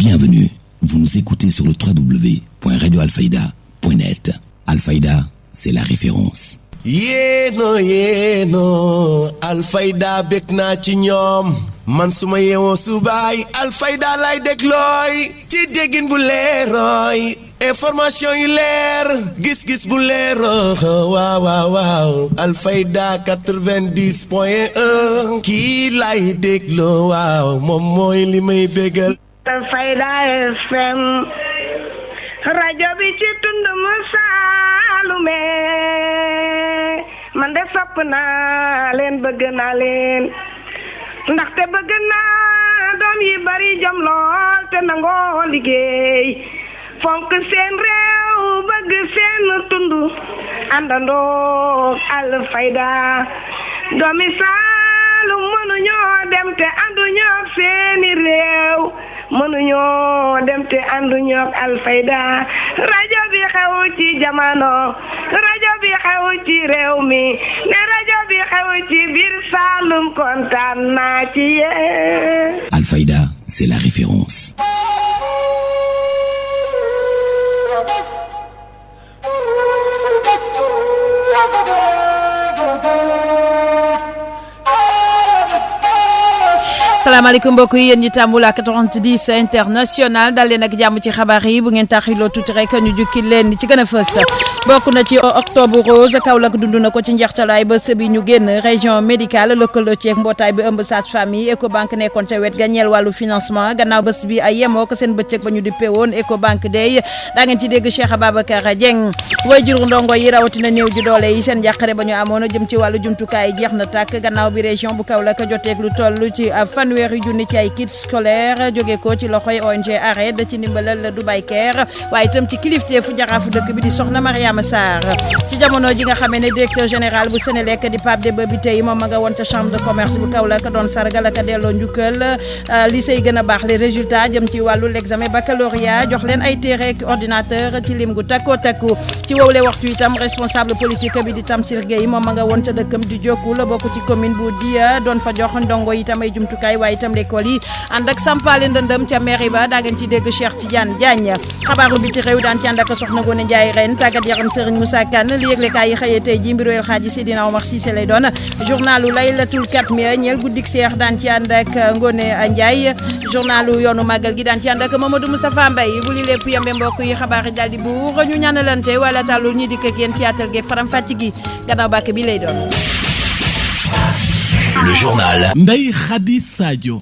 Bienvenue, vous nous écoutez sur le www.radioalfayda.net. Alfayda, c'est la référence. yéeno Alfayda bég naa ci ñoom man suma yeewoo subaay Alfayda lay déglooy ci déggin bu leerooy information yu leer gis-gis bu leeroo waaw Alfayda 90.1 kii lay dégloo waaw moom mooy li may bégal. Alfayda FM rajo bi ci tund mu Saalume man de sopp naa leen bëgg naa leen ndaxte bëgg naa doom yi bari jom lool te nangoo liggéey fonk seen réew bëgg seen tund àndandoo Alfayda doomi Saalum mënuñoo dem te ànduñoo seeni réew mënuñoo dem te ànduñoo Alfayda rajo bi xew ci jamono rajo bi xew ci réew mi ne rajo bi xew ci biir Saalum kontaan naa ci yéen. Alfayda, c'est la référence. salaamaaleykum mbokk yi yéen ñi tàmbul ak 90 international dal leen ak jàmm ci xabaar yi bu ngeen taxiloo tuuti rek ñu jukki leen ci gën a fës bokk na ci octobre rose Kaolack dund na ko ci njeextalaay ba sëbi ñu génn région médicale lëkkaloo ci mbootaay bi ëmb sage-femme yi Ecobank nekkoon ca wet ga ñeel wàllu financement gannaaw bés bi ay yemoo ko seen bëccëg ba ñu dippee woon Ecobank day daa ngeen ci dégg Cheikh Ababacar Dieng waajur ndongo yi rawatina néew ji doole yi seen njàqare ba ñu amoon jëm ci wàllu jumtukaay jeex na tàkk gannaaw bi région bu Kaolack joteeg lu toll ci fanweeri junni ci ay kits scolaire jóge ko ci loxoy ONG ARED ci ndimbalal Dubai Care waaye itam ci kilifteefu jaraafu dëkk bi di soxna Mariama Sarr ci jamono ji nga xamee ne directeur général bu Sénélec di Pape Demba bi tey moom ma nga woon ca chambre de commerce bu Kaolack doon sargal ak delloo njukkal lycée yi gën a baax les résultats jëm ci wàllu l'examen baccalauréat jox leen ay téere ak ordinateur ci lim gu takko takku ci wowle waxtu itam responsable politique bi di Tamsir Gueye moom ma nga woon ca dëkkam di Jokku la bokk ci commune bu Dia doon fa jox ndongo itam ay jumtukaay waaye itam l'école yi ànd ak sampale ndëndëm ca mairie ba daa ngeen ci dégg Cheikh Tidiane Diagne xabaaru bi ci réew daan ci ànd ak soxna Ngoné Ndiaye ren tàggat yaram Serigne Moussa Kane li yëglekaay yi xëyee tey ji mbiru El Hadji Seydina Omar Cissé lay doon journalu Laylatul Katmiya ñeel guddik Seex daan ci ànd ak Ngoné Ndiaye journalu yoonu màggal gi daan ci ànd ak Mamadou Moustapha Mbaye bu li lépp yembe mbokk yi xabaar yi daal di buur ñu ñaanalante wala tàllu ñu dikk ak yéen ci yaatal geeg faram fàcc gi gannaaw bàkk bi lay doon. Le journal Ndeye Khady Sadio.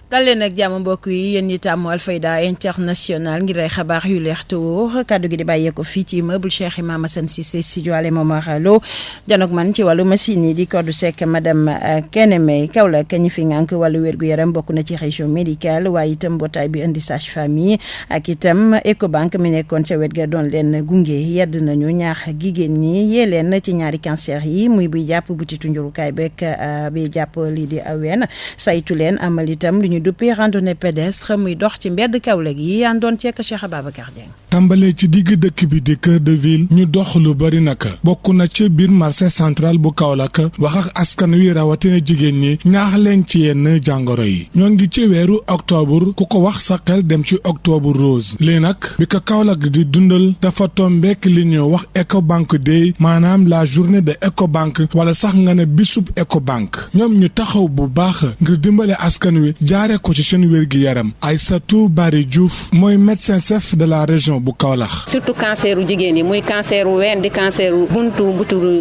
dal leen ak jàmm mbokk yi yéen ñi tàmm Alfayda international ngir ay xabaar yu leer te wóor kaddu gi di bàyyeeko fii ci immeuble Cheikh Imam Assane Cissé studio Ale Momar Lo janook man ci wàllu machine yi di Codou Seck madame Keneme Kaolack ñi fi ngànk wàllu wér-gu-yaram bokk na ci région médicale waaye itam mbootaay bi indi sage-femme yi ak itam Ecobank mi nekkoon ca wet ga doon leen gunge yedd nañu ñaax jigéen ñi yee leen ci ñaari cancer yi muy buy jàpp butitu njurukaay beeg bi jàpp lii di aween saytu leen amal itam duppee randonnée pédestre muy dox ci mbedd Kaolack yi àndoon ceek Cheikh Ababacar Dieng tàmbalee ci digg dëkk bi di cœur de ville ñu dox lu bari naka bokk na ci biir marché central bu Kaolack wax ak askan wi rawatina jigéen ñi ñaax leen ci yenn jàngoro yi ñoo ngi ci weeru octobre ku ko wax sa xel dem ci octobre rose lii nag bi ko Kaolack di dundal dafa tombeek li ñu wax Ecobank Day maanaam la journée de Ecobank wala sax nga ne bisub Ecobank ñoom ñu taxaw bu baax ngir dimbale askan wi jaare ko ci seen wér-gi-yaram Aïssatou Bari Diouf mooy médecin chef de la région bu Kaolack. surtout canceru jigéen yi muy canceru ween di canceru buntu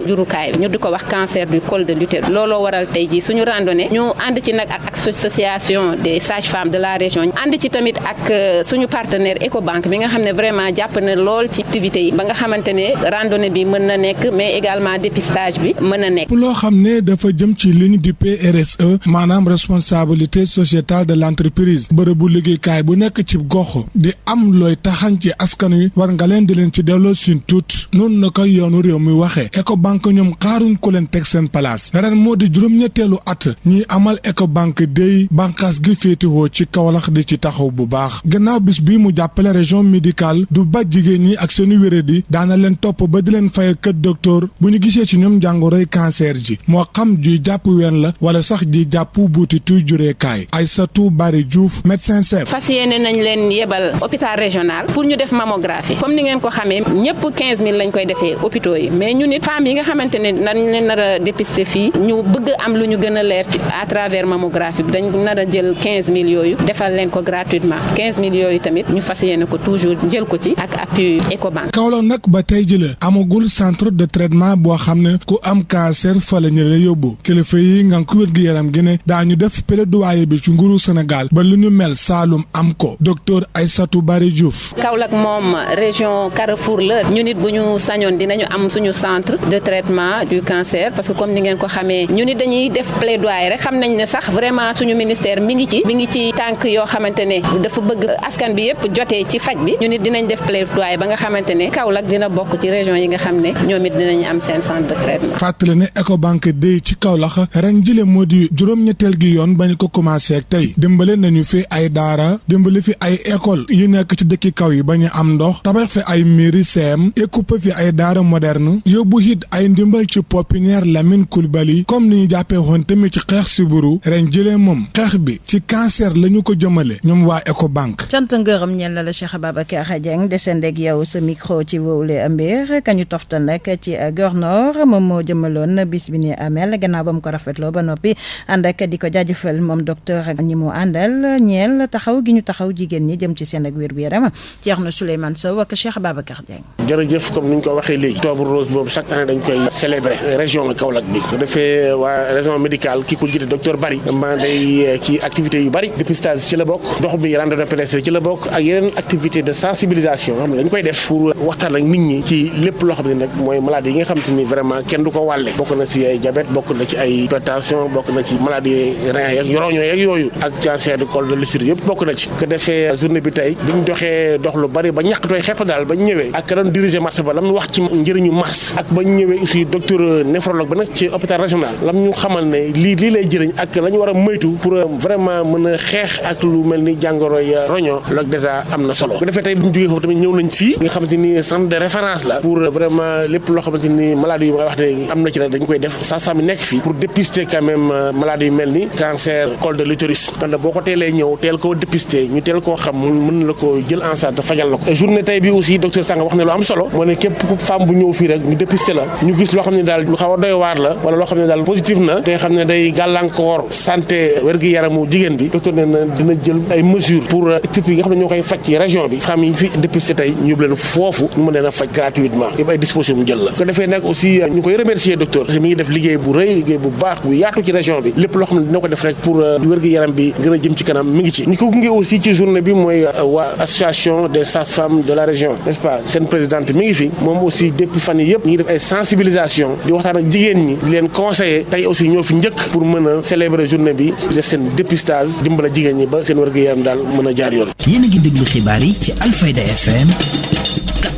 jurukaay ñu di ko wax cancer du col de l'utérus looloo waral tey ji suñu randonnée ñu ànd ci nag ak association des sages-femmes de la région ànd ci tamit ak suñu partenaire Ecobank bi nga xam ne vraiment jàpp na lool ci activités yi ba nga xamante ne randonnée bi mën na nekk mais également dépistage bi mën na nekk. loo xam ne dafa jëm ci ligne du PRSE maanaam responsabilité sociétale de l'entreprise bërëbu liggéeykaay bu nekk ci gox di am looy taxañ ci askan wi war nga leen di leen ci delloo suñ tuut noonu na koy yoonu réew mi waxee Ecobank ñoom xaaruñ ko leen teg seen place ren moo di juróom-ñetteelu at ñuy amal Ecobank Day bànqaas gi féetewoo ci Kaolack di ci taxaw bu baax gannaaw bis bi mu jàppale région médicale du ba jigéen ñi ak seeni wéradi daana leen topp ba di leen fayal kët docteur bu ñu gisee ci ñoom jàngoroy cancer ji moo xam juy jàpp ween la wala sax ji jàpp buuti tuy jureekaay Aïssatou Aïssatou Bari Diouf médecin chef. fas yéene nañ leen yebal hôpital régional pour ñu def mammographie comme ni ngeen ko xamee ñëpp 15000 lañ koy defee hôpitaux yi mais ñun it femmes yi nga xamante ne dañ leen nar a dépister fii ñu bëgg am lu ñu gën a leer ci à travers mammographie bi dañ nar a jël 15000 yooyu defal leen ko gratuitement 15000 yooyu tamit ñu fas yéene ko toujours jël ko ci ak appui Ecobank. Kaolack nag ba tey jëlee amagul centre de traitement boo xam ne ku am cancer fa la ñu la yóbbu kilifa yi nga ko wér gi yaram gi ne daañu def plaidoyer bi ci nguuru Sénégal ba lu ñu mel Saloum am ko docteur Aïssatou Bari Diouf. Kaolack moom région Carrefour la ñu nit bu ñu sañoon dinañu am suñu centre de traitement du cancer parce que comme ni ngeen ko xamee ñu nit dañuy def plaidoyer rek xam nañ ne sax vraiment suñu ministère mi ngi ci tànk yoo xamante ne dafa bëgg askan bi yépp jotee ci faj bi ñu nit dinañ def plaidoyer ba nga xamante ne Kaolack dina bokk ci région yi nga xam ne ñoom it dinañu am seen centre de traitement. fàttali ne Ecobank day ci Kaolack ren jële moo di juróom-ñetteel gi yoon ba ñu ko commencé ak tey dimbale nañu fi ay daara dimbale fi ay école yi nekk ci dëkki kaw yi ba ñu am ndox tabax fi ay mairie CM équipé fi ay daara moderne yóbbu it ay ndimbal ci pépinière Lamine Coulibaly comme ni ñu jàppee woon tamit ci xeex sibiru ren jëlee moom xeex bi ci cancer la ñu ko jëmale ñoom waa Ecobank. cant ngërëm ñeel na la Cheikh Ababacar Dieng descendeeg yow sa micro ci wowule mbir kañu toftal nag ci Gornor moom moo jëmaloon bis bi ni amel gannaaw ba mu ko rafetloo ba noppi ànd ak di ko jaajëfal moom docteur ak ñi mu àndal ñeel taxaw gi ñu taxaw jigéen ñi jëm ci seen ak wér gu yaram Thierno Souleymane Sow ak Cheikh Ababacar Dieng. jërëjëf comme ni ñu ko waxee léegi octobre rose boobu chaque année dañ koy célébrer région Kaolack bi bu defee waa région médicale ki ko jiite docteur Bari maa day ci activité yu bari dépistage ci la bokk dox bi randonnée pédestre ci la bokk ak yeneen activité de sensibilisation xam ne dañ koy def pour waxtaan ak nit ñi ci lépp loo xam ne nag mooy maladie yi nga xam te ni vraiment kenn du ko wàlle bokk na ci ay diabète bokk na ci ay hypertension bokk na ci maladie rein yeeg yoroño yeeg yooyu ak cancer du col de l'utérus yëpp bokk na ci ko defee journée bi tey biñ doxee dox lu bari ba ñàkk tooy xepp daal bañ ñëwee ak ka doon diriger marche ba lam ñu wax ci njëriñu marche ak bañ ñëwee aussi docteur néphrologue ba nag ci hôpital régional lam ñu xamal ne lii lay jëriñ ak la ñu war a moytu pour vraiment mën a xeex ak lu mel ni jàngoroy roño loolu déjà am na solo ko defee tey bi ñu jógee foofu tamit ñëw nañ fii nga xamante ni centre de référence la pour vraiment lépp loo xamante ni maladie yu may wax ne am na ci rek dañ koy def sage-femme nekk fii pour dépister quand même maladie yu mel ni cancer col de l'utérus kon boo ko teelee ñëw teel koo dépister ñu teel koo xam mën la ko jël en charge te fajal la ko journée tey bi aussi docteur Sanga wax ne lu am solo moo ne képp ku femme bu ñëw fii rek ñu dépister la ñu gis loo xam ne daal lu xaw a doy waar la wala loo xam ne daal positif na te xam ne day gàllankoor santé wér-gi-yaramu jigéen bi docteur ne na dina jël ay mesures pour structures yi nga xam ne ñoo koy faj ci région bi femmes yi fi dépister tey ñu yóbbu leen foofu ñu mën leen a faj gratuitement yëpp ay dispositions mu jël la ko defee nag aussi ñu koy remercier docteur parce que mi ngi def liggéey bu rëy liggéey bu baax bu yaatu ci région bi lépp loo xam ne dina ko def rek pour wér-gi-yaram bi gën a jëm ci kanam mi ngi ci ñi ko gunge aussi ci journée bi mooy waa association des sages-femmes de la région n'est-ce pas seen présidente mi ngi fi moom aussi depuis fan yi yëpp ñu ngi def ay sensibilisation di waxtaan ak jigéen ñi di leen conseiller tey aussi ñoo fi njëkk pour mën a célébrer journée bi def seen dépistage dimbala jigéen ñi ba seen wér-gu-yaram daal mën a jaar yoon. yéen a ngi déglu xibaar yi ci Alfayda FM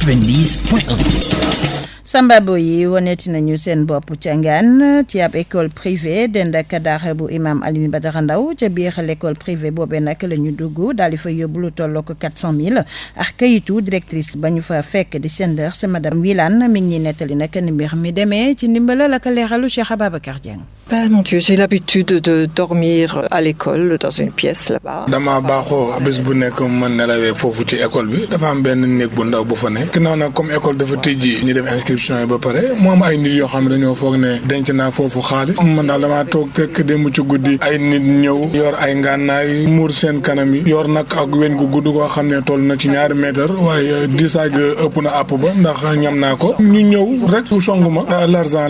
90.1. Sambabo yi woneeti nañu seen bopp ca Ngane ci ab école privée dend ak daara bu imam Alioune Badara Ndaw ca biir l'école privée boobee nag la ñu dugg daal di fa yóbbu lu tolloo ko 400000 ak kayitu directrice ba ñu fa fekk di Senders madame Wilane mi ngi ñuy nettali nag ni mbir mi demee ci ndimbalal ak leeralu Cheikh Ababacar Dieng. Mon Dieu, j'ai l'habitude de dormir à l'école dans une pièce là-bas. dama baaxoo bés bu nekk mën nelawee foofu ci école bi dafa am benn néeg bu ndaw bu fa nekk ginnaaw nag comme école dafa tijji ñu def inscription yi ba pare mu am ay nit yoo xam ne dañoo foog ne denc naa foofu xaalis man daal damaa toog tekk démb ci guddi ay nit ñëw yor ay ngànnaay muur seen kanam yi yor nag ak weñ gu gudd koo xam ne toll na ci 2 mètres waaye diisaay ga ëpp na àpp ba ndax ñam naa ko ñu ñëw rek song ma l'argent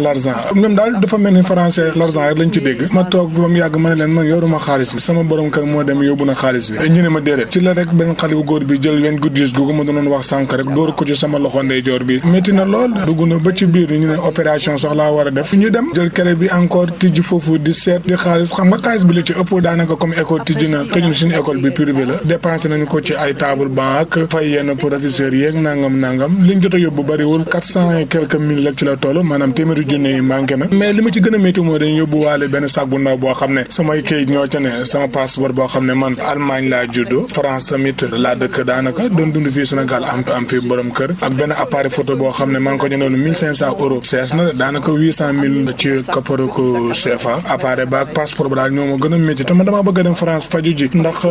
ñoom daal dafa mel ni français l'argent rek lañ ci dégg ma toog ba mu yàgg ma ne leen man yoruma xaalis bi sama borom kër moo dem yóbbu na xaalis bi ñu ne ma déedéet ci la rek benn xale bu góor bi jël weñ gu diis googu ma doon wax sànq rek dóor ko ci sama loxo ndeyjoor bi métti na lool dugg na ba ci biir ñu ne opération soxlaa war a def ñu dem jël kele bi encore tijji foofu di seet di xaalis xam nga xaalis bi la ci ëpp daanaka comme école tijji na tëjul suñu école bi privé la dépensé nañu ko ci ay table banc ak fay yenn professeurs yeeg nangam liñ jot a yóbbu bariwul 400 et quelques mille rek ci la toll maanaam téeméeri junne yi manqué na mais li ma ci gën a métti mooy dañu yóbbuwaale benn sac bu ndaw boo xam ne samay kayit ñoo ca ne sama passeport boo xam ne man Allemagne laa juddoo France tamit laa dëkk daanaka doon dund fii Sénégal am fii borom kër ak benn appareil photo boo xam ne maa ngi ko jëndoon 1500 euros sees na daanaka 800 000 ci kopparuku CFA appareil ba ak passeport ba daal ñoo ma gën a métti te man damaa bëgg a dem France faju ji ndax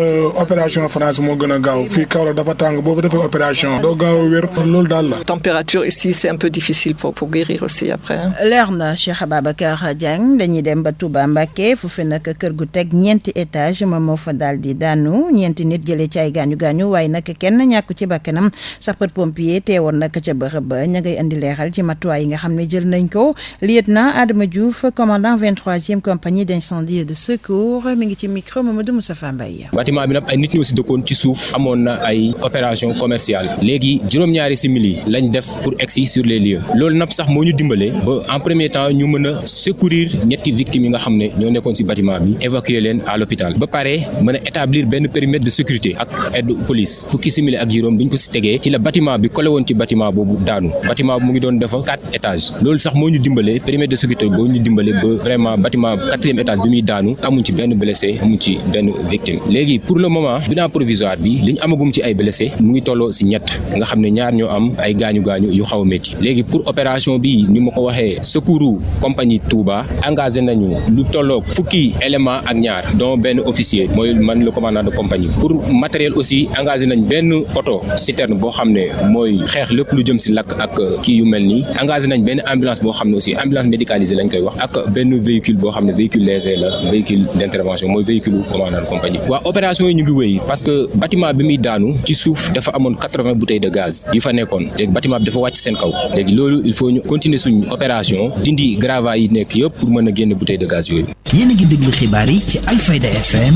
opération France moo gën a gaaw fii Kaolack dafa tàng boo fa defee opération doo gaaw a wér loolu daal la. Température ici c'est un peu difficile pour guérir aussi après. leer na Cheikh Ababacar Diagne dañuy dem ba Touba Mbacké foofu nag kër gu teg ñeenti étage moom moo fa daal di daanu ñeenti nit jëlee ci ay gaañu waaye nag kenn ñàkku ci bakkanam sapeur pompier teewoon nag ca bërëb ba ña ngay andi leeral ci matuwaay yi nga xam ne jël nañ ko lieutenant Adama Diouf commandant 23e compagnie d'incendie et de secours mi ngi ci micro Mamadou Moustapha Mbaye. bâtiment bi nag ay nit ñoo si dëkkoon ci suuf amoon na ay opération commerciale léegi juróom-ñaari simili lañ def pour egsi sur les lieux loolu nag sax moo ñu dimbale ba en premier temps ñu mën a secourir ñetti victimes yi nga xam ne ñoo nekkoon si bâtiment bi évacuer leen à l'hôpital ba pare mën a établir benn périmètre de sécurité ak aide police fukki simili ak juróom biñ ko si tegee ci la bâtiment bi collé woon ci bâtiment boobu daanu bâtiment bi mu ngi doon defa 4 étages loolu sax moo ñu dimbale périmètre de sécurité boo ñu dimbale ba vraiment bâtiment 4e étage bi muy daanu amuñ ci benn blessé amuñ ci benn victime léegi pour le moment bilan provisoire bi li ñu amagum ci ay blessé mu ngi tolloo si ñett nga xam ne ñaar ñoo am ay gaañu-gaañu yu xaw a métti léegi pour opération bi ni ma ko waxee secours compagnie Touba engagé nañu lu tolloo fukki élément ak ñaar dont benn officier mooy man le commandant de compagnie pour matériel aussi engagé nañ benn auto citerne boo xam ne mooy xeex lépp lu jëm si lakk ak kii yu mel nii engagé nañ benn ambulance boo xam ne aussi ambulance médicalisée lañ koy wax ak benn véhicule boo xam ne véhicule léger la véhicule d'intervention mooy véhicule commandant de compagnie waa opération yi ñu ngi wéy parce que bâtiment bi muy daanu ci suuf dafa amoon 80 bouteilles de gaz yu fa nekkoon léegi bâtiment bi dafa wàcc seen kaw léegi loolu il faut ñu continuer suñu opération dindi gravats yi nekk yëpp pour mën a génn bouteille de gaz yooyu. yéen a ngi déglu xibaar yi ci Alfayda FM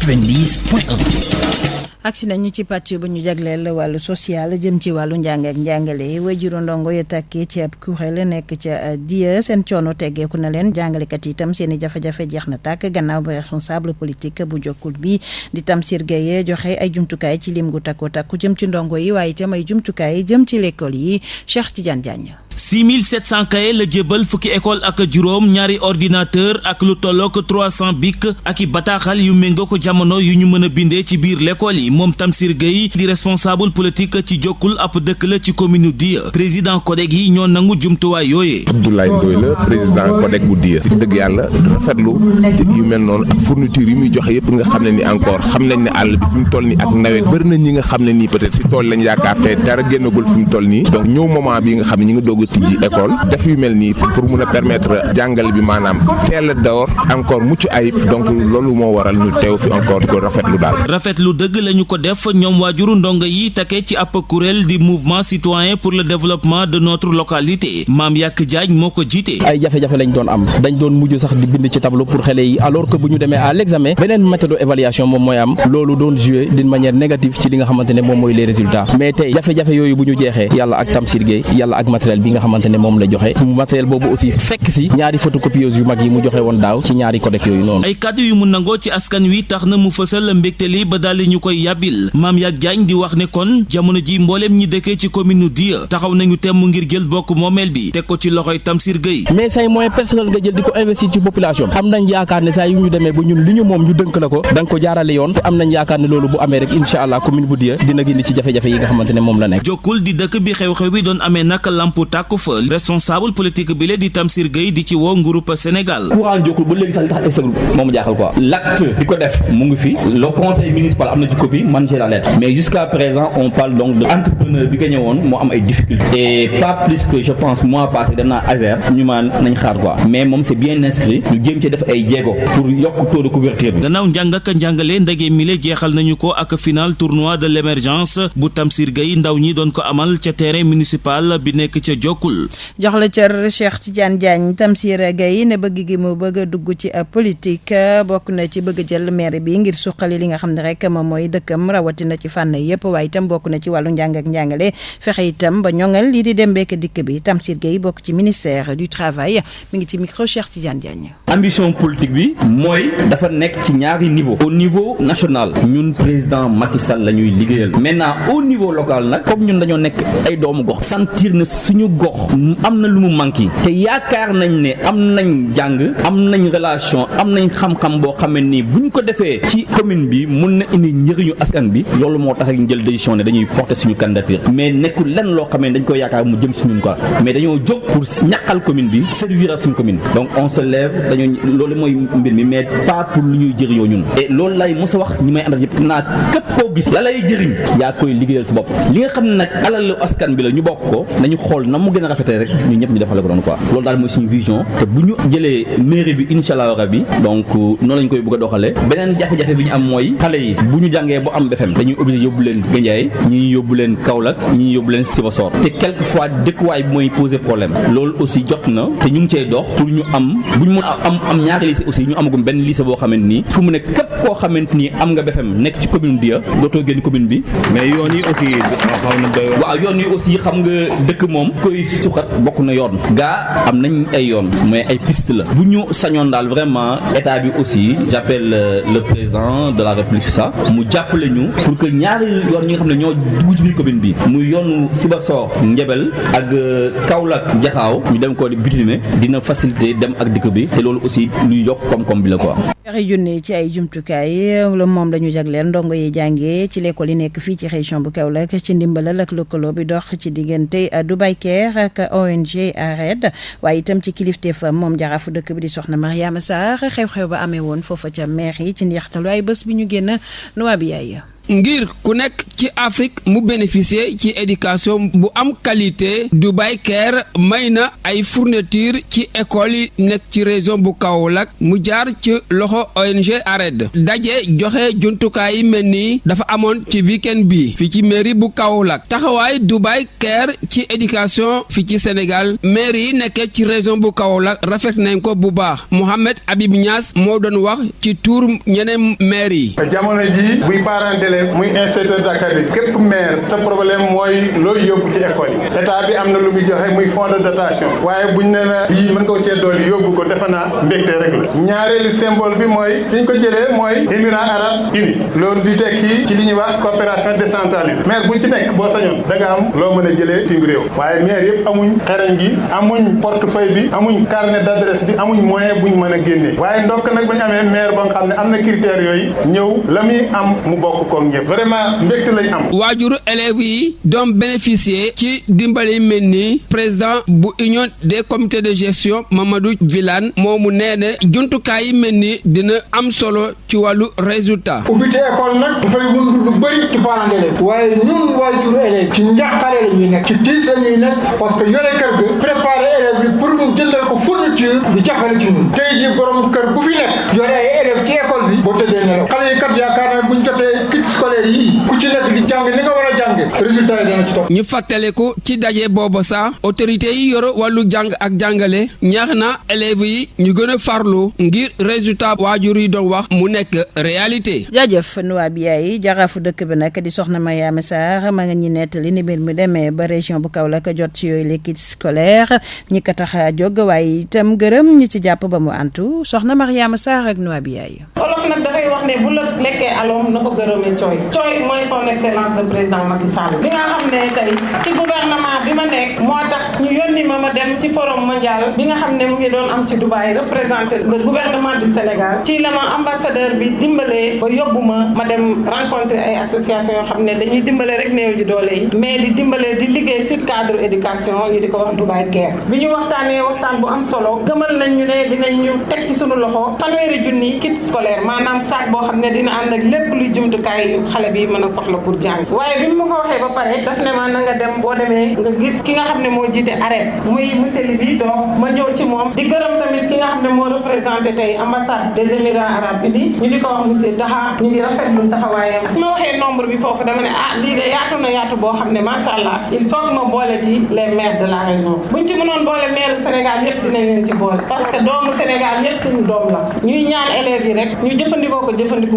90.1. agsi nañu ci pàcc bu ñu jagleel wàllu social jëm ci wàllu njàng ak njàngale waajuru ndongo ya tàkkee ci ab kuréel nekk ca DIE seen coono teggeeku na leen jàngalekat yi itam seen i jafe-jafe jeex na tàkk gannaaw ba responsable politique bu jokkul bi di Tamsir Gueye joxe ay jumtukaay ci lim gu takku jëm ci ndongo yi waaye itam ay jumtukaay jëm ci l'école yi Cheikh Tidiane Diagne. 6700 cahiers la jébal fukki école ak juróom ñaari ordinateur ak lu tollook 300 bic ak i bataaxal yu méngoo ko jamono yu ñu mën a bindee ci biir l'école yi moom Tamsir Gueye di responsable politique ci jokkul ab dëkk la ci commune DIE président CODEG yi ñoo nangu jumtuwaay yooyee. Abdoulaye Ndoye la président CODEG bu DIE ci dëgg yàlla rafetlu yu mel noonu ak fourniture yi muy joxe yëpp nga xam ne ni encore xam nañ ne àll bi fi mu toll nii ak nawet bëri na ñi nga xam ne nii peut-être si tool lañ yaakaar te dara génnagul fi mu toll nii donc ñëw moment bi nga xam ne ñi nga doog tijji école def yu mel nii pour mun a permettre jàngale bi maanaam teel a door encore mucc ayib donc loolu moo waral ñu teew fi encore di ko rafetlu daal. rafetlu dëgg lañu ko def ñoom waajuru ndongo yi takkee ci ab kuréel di mouvement citoyen pour le développement de notre localité Mame Yak Diagne moo ko jiite. ay jafe-jafe lañ doon am dañ doon mujj sax di bind ci tableau pour xale yi alors que bu ñu demee à l'examen beneen méthode d'évaluation moom mooy am loolu doon jouer d'une manière négative ci li nga xamante ne moom mooy les résultats mais tey jafe-jafe yooyu bu ñu jeexee yàlla ak Tamsir Gueye yàlla ak matériel bi nga xamante ne moom la joxe matériel boobu aussi fekk si ñaari photocopieuse yu mag yi mu joxe woon daaw ci ñaari codec yooyu noonu. ay kàddu yu mu nangoo ci askan wi tax na mu fësal mbégte li ba daal di ñu koy yàbbil Mame Yak Diagne di wax ne kon jamono ji mbooleem ñi dëkkee ci commune DIE taxaw nañu temm ngir jël bokk moomeel bi teg ko ci loxoy Tamsir Gueye. mais say moyen personnel nga jël di ko investir ci population am nañ yaakaar ne saa yu ñu demee ba ñun li ñu moom ñu dënk la ko da nga ko jaarale yoon te am nañ yaakaar ne loolu bu amee rek incha allah commune bu DIE dina génn ci jafe-jafe yi nga xamante ne moom la nekk. jokkul di dëkk bi xew-xew bi doon amee nag lampu tàkku fa responsable politique bi la di Tamsir Gueye di ci woo nguurub Sénégal. courant jokkul ba léegi sax li tax exegul moom jaaxal quoi l'acte di ko def mu ngi fi le conseil municipal am na ci copie man j'ai la lettre mais jusqu'à présent on parle donc de entrepreneur bi gagné woon moo am ay difficultés et pas plus que je pense mois passé dem naa Azer ñu maan nañ xaar quoi mais moom c'est bien inscrit ñu jéem ci def ay jéego pour yokk taux de couverture bi. gannaaw njàng ak njàngale ndege mile jeexal nañu ko ak final tournoi de l'émergence bu Tamsir Gueye ndaw ñi doon ko amal ca terrain municipal bi nekk ca jokkul. jox la cër Cheikh Tidiane Diagne Tamsir Gueye ne bëgg gi mu bëgg a dugg ci politique bokk na ci bëgg jël maire bi ngir suqali li nga xam ne rek moom mooy dëkkam rawatina ci fànn yëpp waaye itam bokk na ci wàllu njàng ak njàngale fexe itam ba ñoŋal lii di dem beek dikk bi Tamsir Gueye bokk ci ministère du travail mi ngi ci micro Cheikh Tidiane Diagne. ambition politique bi mooy dafa nekk ci ñaari niveau au niveau national ñun président Macky Sall la ñuy liggéeyal maintenant au niveau local nag comme ñun dañoo nekk ay doomu gox sentir na suñu gox gox am na lu mu manqué te yaakaar nañ ne am nañ jàng am nañ relation am nañ xam-xam boo xam ne nii buñ ko defee ci commune bi mun na indi njëriñu askan bi loolu moo tax ñu jël décision ne dañuy porter suñu candidature mais nekkul lenn loo xam ne dañ koy yaakaar mu jëm si ñun quoi mais dañoo jóg pour ñàkkal commune bi servir à suñu commune donc on se lève dañoo loolu mooy mbir mi mais pas pour lu ñuy jëriñoo ñun et loolu lay mos a wax ñi may àndal yëpp naa képp koo gis la lay jëriñ yaa koy liggéeyal sa bopp li nga xam ne nag alalu askan bi la ñu bokk ko nañu xool na mu gën a rafetee rek ñu ñëpp ñu defal ko doon quoi loolu daal mooy suñu vision te bu ñu jëlee mairie bi incha allah rabi donc noonu lañ koy bëgg a doxalee beneen jafe-jafe bi ñu am mooy xale yi bu ñu jàngee ba am BFEM dañuy obligé yóbbu leen Gandiaye ñi yóbbu leen Kaolack ñi yóbbu leen Sibassor te quelquefois dëkkuwaay bi mooy poser problème loolu aussi jot na te ñu ngi cey dox pour ñu am bu ñu mën am ñaari lycée aussi ñu amagum benn lycée boo xamante ni fu mu ne képp koo xamante ni am nga BFEM nekk ci commune Dia dootoo génn commune bi mais yoon yi aussi xaw na doy waaw yoon yi aussi xam nga dëkk moom koy suxat bokk na yoon gaa am nañ ay yoon mais ay piste la bu ñu sañoon daal vraiment état bi aussi j'appelle le président de la République ça mu jàppale ñu pour que ñaari yoon ñi nga xam ne ñoo dugg ci biir commune bi muy yoonu Sibassor Ndiébel ak Kaolack Jaxaaw ñu dem ko di butiner dina faciliter dem ak dikk bi te loolu aussi luy yokk koom-koom bi la quoi. ñaari junne ci ay jumtukaay moom la ñu jagleel ndongo yi jàngee ci l'école yi nekk fii ci région bu Kaolack ci ndimbalal ak lëkkaloo bi dox ci diggante Dubai Care ak ONG ARED waaye itam ci kilifteef moom jaraafu dëkk bi di soxna Mariama Sarr xew-xew ba amee woon foofa ca maire yi ci njeextalu ay bés bi ñu génn nuwaa bi yaay ngir ku nekk ci Afrique mu bénéficier ci éducation bu am qualité Dubai Care may na ay fourniture ci école yi nekk ci région bu Kaolack mu jaar ci loxo ONG ARED daje joxe jumtukaay yi mel nii dafa amoon ci weekend bi fii ci mairie bu Kaolack taxawaay Dubai Care ci éducation fii ci Sénégal mairie yi nekkee ci région bu Kaolack rafet nañ ko bu baax Mohamed Habib Niass moo doon wax ci tur ñeneen maire yi. jamono ji buy parent muy inspecteur d'académie képp maire sa problème mooy looy yóbbu ci école yi état bi am na lu muy joxe muy fonds de dotation waaye buñ ne la yii mën nga cee dool yóbbu ko defe naa mbégte rek la ñaareelu symbole bi mooy fi ñu ko jëlee mooy Émirats arabes unis loolu di tekki ci li ñuy wax coopération décentralisée maire buñ ci nekk boo sañoon da nga am loo mën a jëlee ci réew waaye maire yëpp amuñ xereñ gi amuñ portefeuille bi amuñ carnet d'adresse bi amuñ moyen buñ mën a génnee waaye ndokk nag buñ amee maire ba nga xam ne am na critères yooyu ñëw la muy am mu bokk ko vraiment mbégte lañ am. waajuru élèves yi doon bénéficier ci dimbali mel ni président bu union des comités de gestion Mamadou Vilane moomu nee ne jumtukaay yi mel ni dina am solo ci wàllu résultat. ubbite école nag dafay wund lu bëri ci parents d'élèves waaye ñun waajuru élèves ci njàqare la ñuy nekk ci tiis la ñuy nekk parce que yore kër ga préparer élèves bi pour mu jëndal ko fourniture bi jafale ci ñun tey ji borom kër bu fi nekk yore ay élèves ci école bi boo tëddee nelaw xale yi kat yaakaar naa buñ jotee kit scolaire ku ci nekk di jàng li nga war a jàng résultat yi dana ci topp. ñu fàttaliku ci daje boobu sax autorité yi yor wàllu jàng ak jàngale ñaax na élèves yi ñu gën a farlu ngir résultat waajur yi doon wax mu nekk réalité. jaajëf nuwaa bi yaay jaraafu dëkk bi nag di soxna Mariama Sarr ma nga ñi nettali ni mbir mi demee ba région bu Kaolack jot ci yooyu les kits scolaires ñi ko tax a jóg waaye itam gërëm ñi ci jàpp ba mu antu soxna Mariama Sarr ak nuwaa bi yaay. olof nag dafay wax ne bu la lekkee aloom na ko gërëmee cooy mooy son excellence le président Macky Sall bi nga xam ne tey ci gouvernement bi ma nekk moo tax ñu yónni ma dem ci forum mondial bi nga xam ne mu ngi doon am ci Dubaï représenter le gouvernement du Sénégal ci la ma ambassadeur bi dimbalee ba yóbbu ma dem rencontrer ay association yoo xam ne dañuy dimbale rek néew ji doole yi mais di dimbale di liggéey sur cadre éducation ñu di ko wax Dubaï Care bi ñu waxtaanee waxtaan bu am solo gëmal nañ ñu ne dinañ ñu teg ci sunu loxo 1,000 kit scolaire maanaam sac boo xam ne dina ànd ak lépp luy jumtukaay xale bi mën a soxla pour jàng waaye bi mu ma ko waxee ba pare daf ne ma na nga dem boo demee nga gis ki nga xam ne moo jiite ARED muy monsieur Libi donc ma ñëw ci moom di gërëm tamit ki nga xam ne moo représenté tey ambassade des Émirats arabes unis ñu di ko wax monsieur Taha ñu ngi rafetlu taxawaayam bi ma waxee nombre bi foofu dama ne lii de yaatu na yaatu boo xam ne macha allah il faut que ma boole ci les maires de la région buñ ci mënoon boole maire Sénégal yëpp dinañ leen ci boole parce que doomu Sénégal yëpp suñu doom la ñuy ñaan élèves yi rek ñu jëfandikoo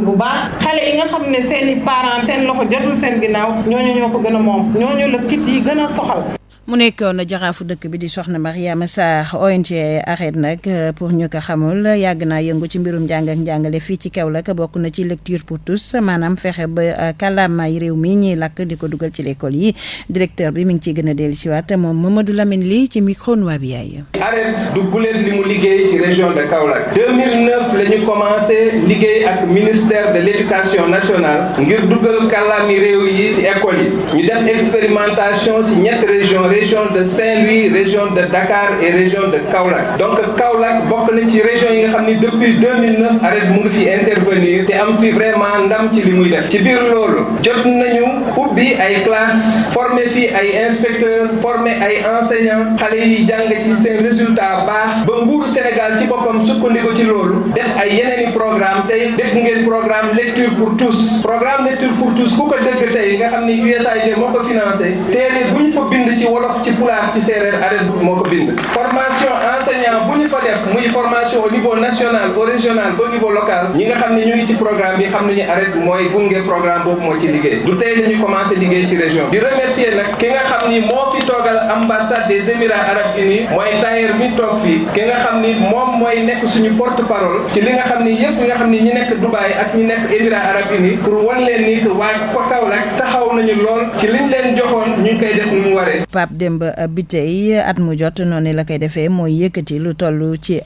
bu baax xale yi nga xam ne seen i parents seen loxo jotul seen ginnaaw ñooñu ñoo ko gën a moom ñooñu la kit yi gën a soxal. mu nekkoon jaraafu dëkk bi di soxna Mariama Sarr. ONG ARED nag pour ñu ko xamul yàgg naa yëngu ci mbirum njàng ak njàngale fii ci Kaolack bokk na ci lecture pour tous maanaam fexe ba kàllaamaay réew mi ñuy lakk di ko dugal ci l'école yi directeur bi mi ngi ciy gën a dellusiwaat moom Mamadou Lamine Ly ci micro Noa bi yaay. ARED du guléet li mu liggéey ci région de Kaolack 2009 la ñu commencé liggéey ak ministère de l'éducation nationale ngir dugal kàllaami réew yi ci école yi ñu def expérimentation ci ñetti région de Saint-Louis région de Dakar et région de Kaolack donc Kaolack bokk na ci région yi nga xam ni depuis 2009 ARED mu ngi fi intervenir te am fi vraiment ndam ci li muy def ci biir loolu jot nañu ubbi ay classe former fi ay inspecteurs former ay enseignants xale yi jàng ci seen résultat baax ba nguuru Sénégal ci boppam sukkandiku ci loolu def ay yeneeni programme tey dégg ngeen programme lecture pour tous ku ko dégg tey nga xam ni USAID moo ko financé téere bu ñu fa bind ci wolof ci pulaar ci séeréer ARED moo ko bind formation enseignant bu ñu fa def muy formation au niveau national au régional ba niveau local ñi nga xam ne ñu ngi ci programme bi xam nañu ARED mooy gunge programme boobu moo ci liggéey du tey la ñu commencé liggéey ci région di remercier nag ki nga xam ni moo fi toogal ambassade des Émirats arabes unis mooy tailleur mi toog fii ki nga xam ni moom mooy nekk suñu porte parole ci li nga xam ni yëpp nga xam ni ñi nekk Dubaï ak ñi nekk Émirats arabes unis pour wan leen ni que waa Kaolack taxaw nañu lool ci liñ leen joxoon ñu ngi koy def ni mu waree. Pape Demba Bitèye at mu jot noonu la koy defee mooy yëkkati lu toll ci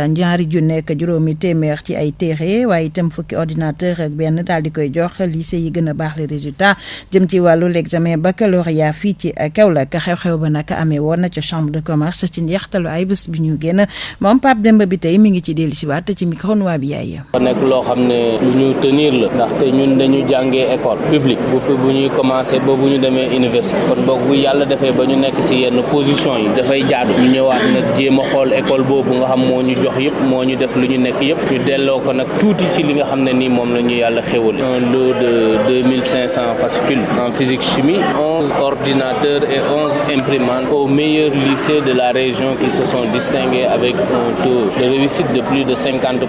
ñaari junne ak juróomi téeméer ci ay téere waaye itam fukki ordinateur ak benn daal di koy jox lycée yi gën a baax les résultats jëm ci wàllu l'examen baccalauréat fii ci Kaolack xew-xew ba nag amee woon na ca chambre de commerce ci njeextalu ay bés bi ñu génn moom Pape Demba Bitèye mi ngi ci dellusiwaat ci micro Noa bi yaay. nekk loo xam ne lu ñu tenir la ndaxte ñun dañu jàngee école publique bu ñuy commencé ba bu ñu demee université kon boog bu yàlla defee ba ñu nekk ci yenn position yi dafay jaadu ñu ñëwaat nag jéem a xool école boobu nga xam moo ñu jox yëpp moo ñu def lu ñu nekk yëpp ñu delloo ko nag tuuti ci li nga xam ne nii moom la ñu yàlla xéwale un lot de 2500 fascicules en physique chimie 11 ordinateurs et 11 imprimantes aux meilleurs lycées de la région qui se sont distingués avec un taux de réussite de plus de 50%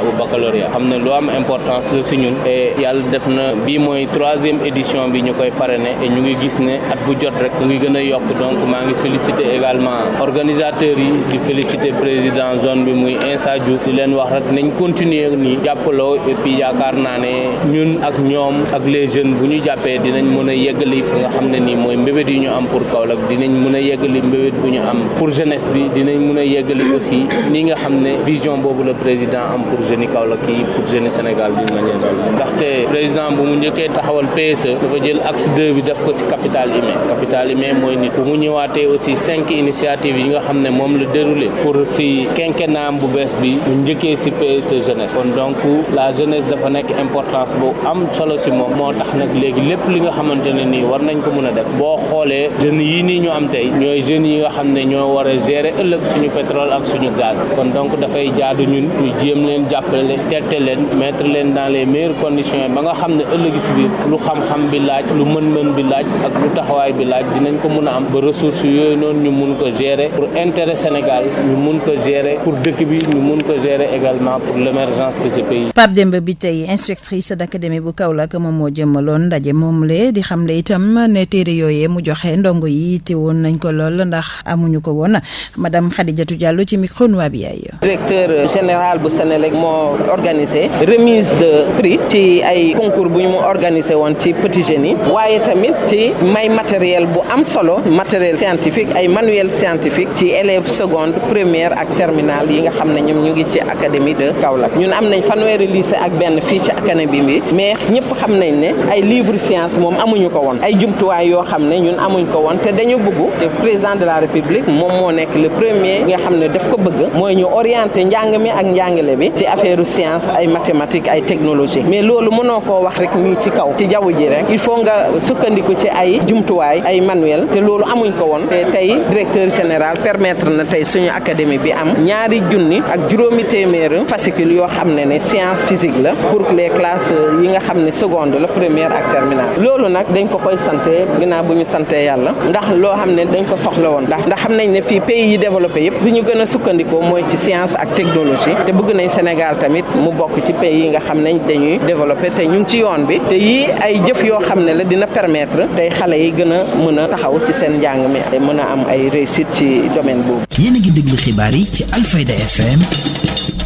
au baccalauréat xam ne lu am importance la ci ñun et yàlla def na bii mooy 3e édition bi ñu koy parrainer et ñu ngi gis ne at bu jot rek mu ngi gën a yokk donc maa ngi féliciter également organisateurs yi di féliciter président zone bi muy Insa Diouf di leen wax rek nañ continuer nii jàppaloo et puis yaakaar naa ne ñun ak ñoom ak les jeunes bu ñu jàppee dinañ mën a yeggali fi nga xam ne nii mooy mbébét yi ñu am pour Kaolack dinañ mën a yeggali mbébét bu ñu am pour jeunesse bi dinañ mën a yeggali aussi ni nga xam ne vision boobu la président am pour jeunes Kaolack yi pour jeunes Sénégal d'une manière générale ndaxte président bu mu njëkkee taxawal PSE dafa jël axe 2 bi def ko ci capital humain mooy nit bu mu ñëwaatee aussi 5 initiatives yi nga xam ne moom la déroulé pour ci quinquennat bu bees bi mu njëkkee ci PSE jeunesse kon donc la jeunesse dafa nekk importance bu am solo ci moom moo tax nag léegi lépp li nga xamante ne nii war nañ ko mën a def boo xoolee jeunes yi nii ñu am tey ñooy jeunes yi nga xam ne ñoo war a gérer ëllëg suñu pétrole ak suñu gaz kon donc dafay jaadu ñun ñu jéem leen jàppale tette leen mettre leen dans les meilleures conditions ba nga xam ne ëllëg ci biir lu xam-xam bi laaj lu mën-mën bi laaj ak lu taxawaay bi laaj dinañ ko mën a am ba ressources yooyu noonu ñu mun ko gérer pour intérêt Sénégal ñu mun ko gérer pour dëkk bi ñu mun ko gérer également pour l'émergence de ce pays. Pape Demba Bitèye inspectrice d'académie bu Kaolack moom moo jëmmaloon ndaje moom le di xam le itam ne téere yooyee mu joxe ndongo yi te woon nañ ko lool ndax amuñu ko woon madame Khadijatou Diallo ci micro Noa bi yaay. directeur général bu Sénélec moo organisé remise de prix ci ay concours bu ñu mu organisé woon ci petits jeunes yi waaye tamit ci may matériel bu am solo matériel scientifique ay manuel scientifique ci élèves seconde première ak terminale yi nga xam ne ñoom ñu ngi ci académie de Kaolack ñun am nañ fanweeri lycée ak benn fii ci académie bi mais ñëpp xam nañ ne ay livre science moom amuñu ko woon ay jumtuwaay yoo xam ne ñun amuñ ko woon te dañu bëgg te président de la république moom moo nekk le premier nga xam ne daf ko bëgg mooy ñu orienté njàng mi ak njàngale bi ci affaire science ay mathématiques ay technologie mais loolu mënoo koo wax rek nii ci kaw ci jaww ji rek il faut nga sukkandiku ci ay jumtuwaay ay manuel te loolu amuñ ko woon te tey directeur général permettre na tey suñu académie bi am 200 ak juróomi téeméer fascicule yoo xam ne science physique la pour les classes yi nga xam ne seconde la première ak terminale loolu nag dañ ko koy santé ginnaaw bu ñu santé yàlla ndax loo xam ne dañ ko soxla woon ndax xam nañ ne fii pays yi développé yëpp fi ñu gën a sukkandikoo mooy ci science ak technologie te bëgg nañ Sénégal tamit mu bokk ci pays yi nga xam ne dañuy développé te ñu ngi ci yoon bi te yii ay jëf yoo xam ne la dina permettre tey xale yi gën a mën a taxaw ci seen njàng mi te mën a am ay réussite ci domaine boobu. yéen a ngi déglu xibaar yi ci Alfayda FM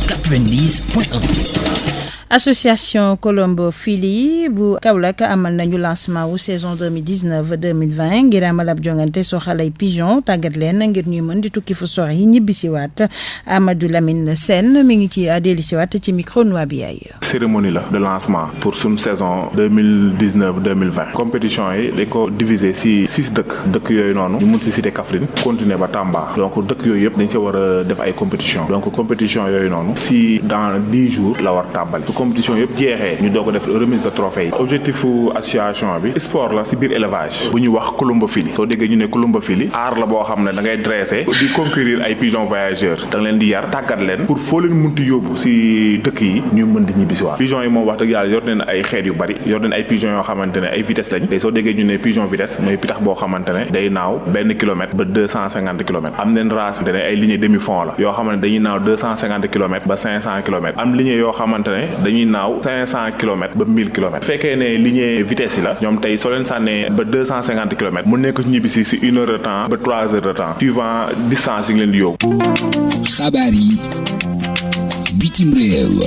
90.1. association Colombo Fili bu Kaolack amal nañu lancement wu saison 2019-2020 ngir amal ab jongante soxalay pigeon tàggat leen ngir ñuy mën di tukki fu sori ñibbisiwaat Amadou Lamine Sène mi ngi ci dellusiwaat ci micro noa bi ay cérémonie la de lancement pour suñu saison 2019-2020 compétition yi dañ ko diviser ci 6 dëkk yooyu noonu ñu mun ci cité Kaffrine continuer ba Tamba donc dëkk yooyu yëpp dañ ci war a def ay compétition donc compétition yooyu noonu si dans 10 jours la war tàmbali compétition yëpp jeexee ñu doog a def remise de trophée yi objectif association bi sport la si biir élevage bu ñuy wax colombophilie soo déggee ñu ne colombophilie aar la boo xam ne da ngay dressé di conquérir ay pigeons voyageurs da nga leen di yar tàggat leen pour foo leen munti yóbbu si dëkk yi ñu mën di ñibbi si waat pigeons yi moom wax dëgg yàlla yor nañ ay xeet yu bari yor nañ ay pigeons yoo xamante ne ay vitesse lañ te soo déggee ñu ne pigeon vitesse mooy pitax boo xamante ne day naaw 1 kilomètre ba 250 kilomètres am nañ race ne ay lignée demi fond la yoo xamante ne dañuy naaw 250 kilomètres ba 500 kilomètres am lignée yoo xamante ne dañuy naaw 500 kilomètres ba 1000 kilomètres fekkee ne lignée vitesse yi la ñoom tey soo leen sànnee ba 250 kilomètres mun nekk ñibbi si 1 heure de temps ba 3 heures de temps suivant distance yi ngi leen di yóbbu. xabaar yi bitim réew.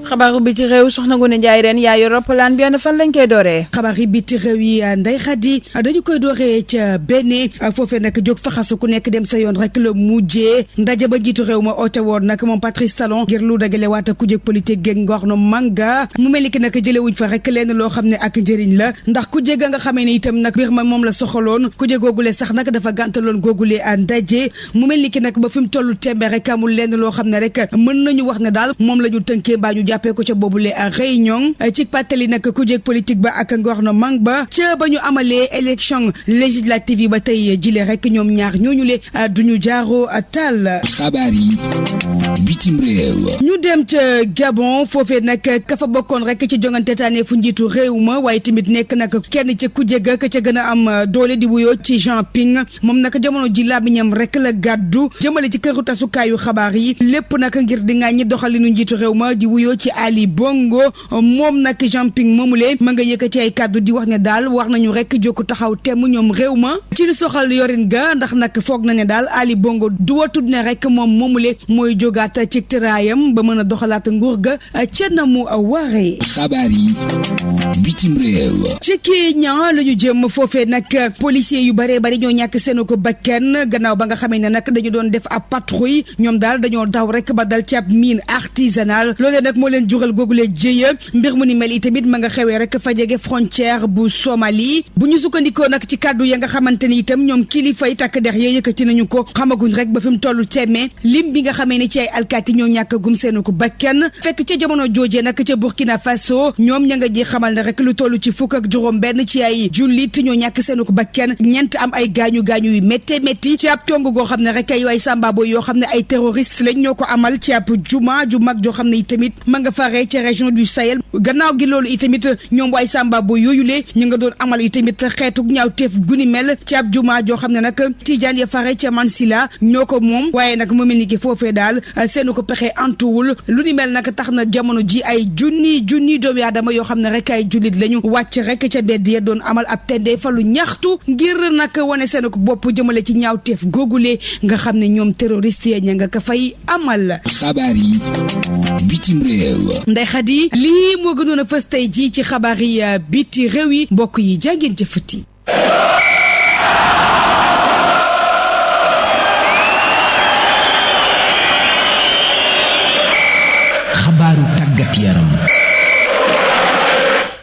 xabaaru biti réew soxna Ngoné Ndiaye ren yaayu roppalaan bi ana fan lañ koy dooree. xabaar yi biti réew yi Ndeye Khady dañu koy dooree ca Bénin foofee nag jóg faxasu ku nekk dem sa yoon rek la mujjee ndaje ba jiitu réew ma oote woon nag moom Patrice Talon ngir lu dagale waata ku jëg politique géeg gouvernement ga mu mel ni ki nag jëlewuñ fa rek leen loo xam ne ak njëriñ la ndax ku jég nga xamee ne itam nag mbir ma moom la soxaloon ku jég googule sax nag dafa gàntaloon googule ndaje mu mel ni ki nag ba fi mu tollu tembe rek amul leen loo xam ne rek mën nañu wax ne daal moom la ñu tënkee mbaa ñu jàppee ko ca boobule réunion ci pàttali nag ku jéeg politique ba ak gouvernement ba ca ba ñu amalee élection législative yi ba tey jile rek ñoom ñaar ñooñu le duñu jaaroo taal. xabaar yi bitim réew. ñu dem ca Gabon foofee nag ka fa bokkoon rek ci jongante taane fu njiitu réew ma waaye tamit nekk nag kenn ca ku jéeg ka ca gën a am doole di wuyoo ci Jean Ping moom nag jamono ji làmmiñam rek la gàddu jëmale ci këru tasukaayu xabaar yi lépp nag ngir di ŋàññi doxalinu njiitu réew ma di wuyoo ci Ali Bongo moom nag Jean Ping moomule ma nga yëkkati ay kàddu di wax ne daal war nañu rek jokku taxaw temm ñoom réew ma ci lu soxal yorin ga ndax nag foog na ne daal Ali Bongo du watud ne rek moom moomule mooy jógaat ci tëraayam ba mën a doxalaat nguur ga ca na mu waree. xabaar yi bitim réew. ci Kenya la ñu jëm foofee nag policiers yu bëree bëri ñoo ñàkk seen ko bakkan gannaaw ba nga xamee ne nag dañu doon def ab patrouille ñoom daal dañoo daw rek ba dal ci ab mine artisanale loolee nag moo leen jural googule jëye mbir mu ni mel itamit ma nga xewee rek fa jege frontière bu Somalie bu ñu sukkandikoo nag ci kàddu ya nga xamante ni itam ñoom kilifay takk der ya yëkkati nañu ko xamaguñ rek ba fi mu tollu temme lim bi nga xamee ni ci ay alkaati ñoo ñàkk gum seenu ko bakkan fekk ca jamono joojee nag ca Burkina Faso ñoom ña nga ji xamal ne rek lu toll ci fukk ak juróom benn ci ay jullit ñoo ñàkk seenu ko bakkan ñeent am ay gaañu yu métti ci ab cong goo xam ne rek ay waay sambabo yoo xam ne ay terroriste lañ ñoo ko amal ci ab juma ju mag joo xam ne itamit ma nga faree ci région du Sahel gannaaw gi loolu itamit ñoom waay sambabo yooyulee ñu nga doon amal itamit xeetu ñaawteef guni mel ci ab juma joo xam ne nag Tijaan ya fare ca Mansilla ñoo ko moom waaye nag mu mel ni ki foofee daal seenu ko pexe antuwul lu ni mel nag tax na jamono ji ay junni doomu aadama yoo xam ne rek ay jullit lañu wàcc rek ca bedd ya doon amal ab tendee fa lu ñaxtu ngir nag wane seenu ko bopp jëmale ci ñaawteef googule nga xam ne ñoom terroriste ya ña nga ko fay amal. xabaar yi bitim réew. Ndeye Khady lii moo gënoon a fës tey jii ci xabaar yi biti réew yi mbokk yi jàngeen jëfati. xabaaru tàggat yaram.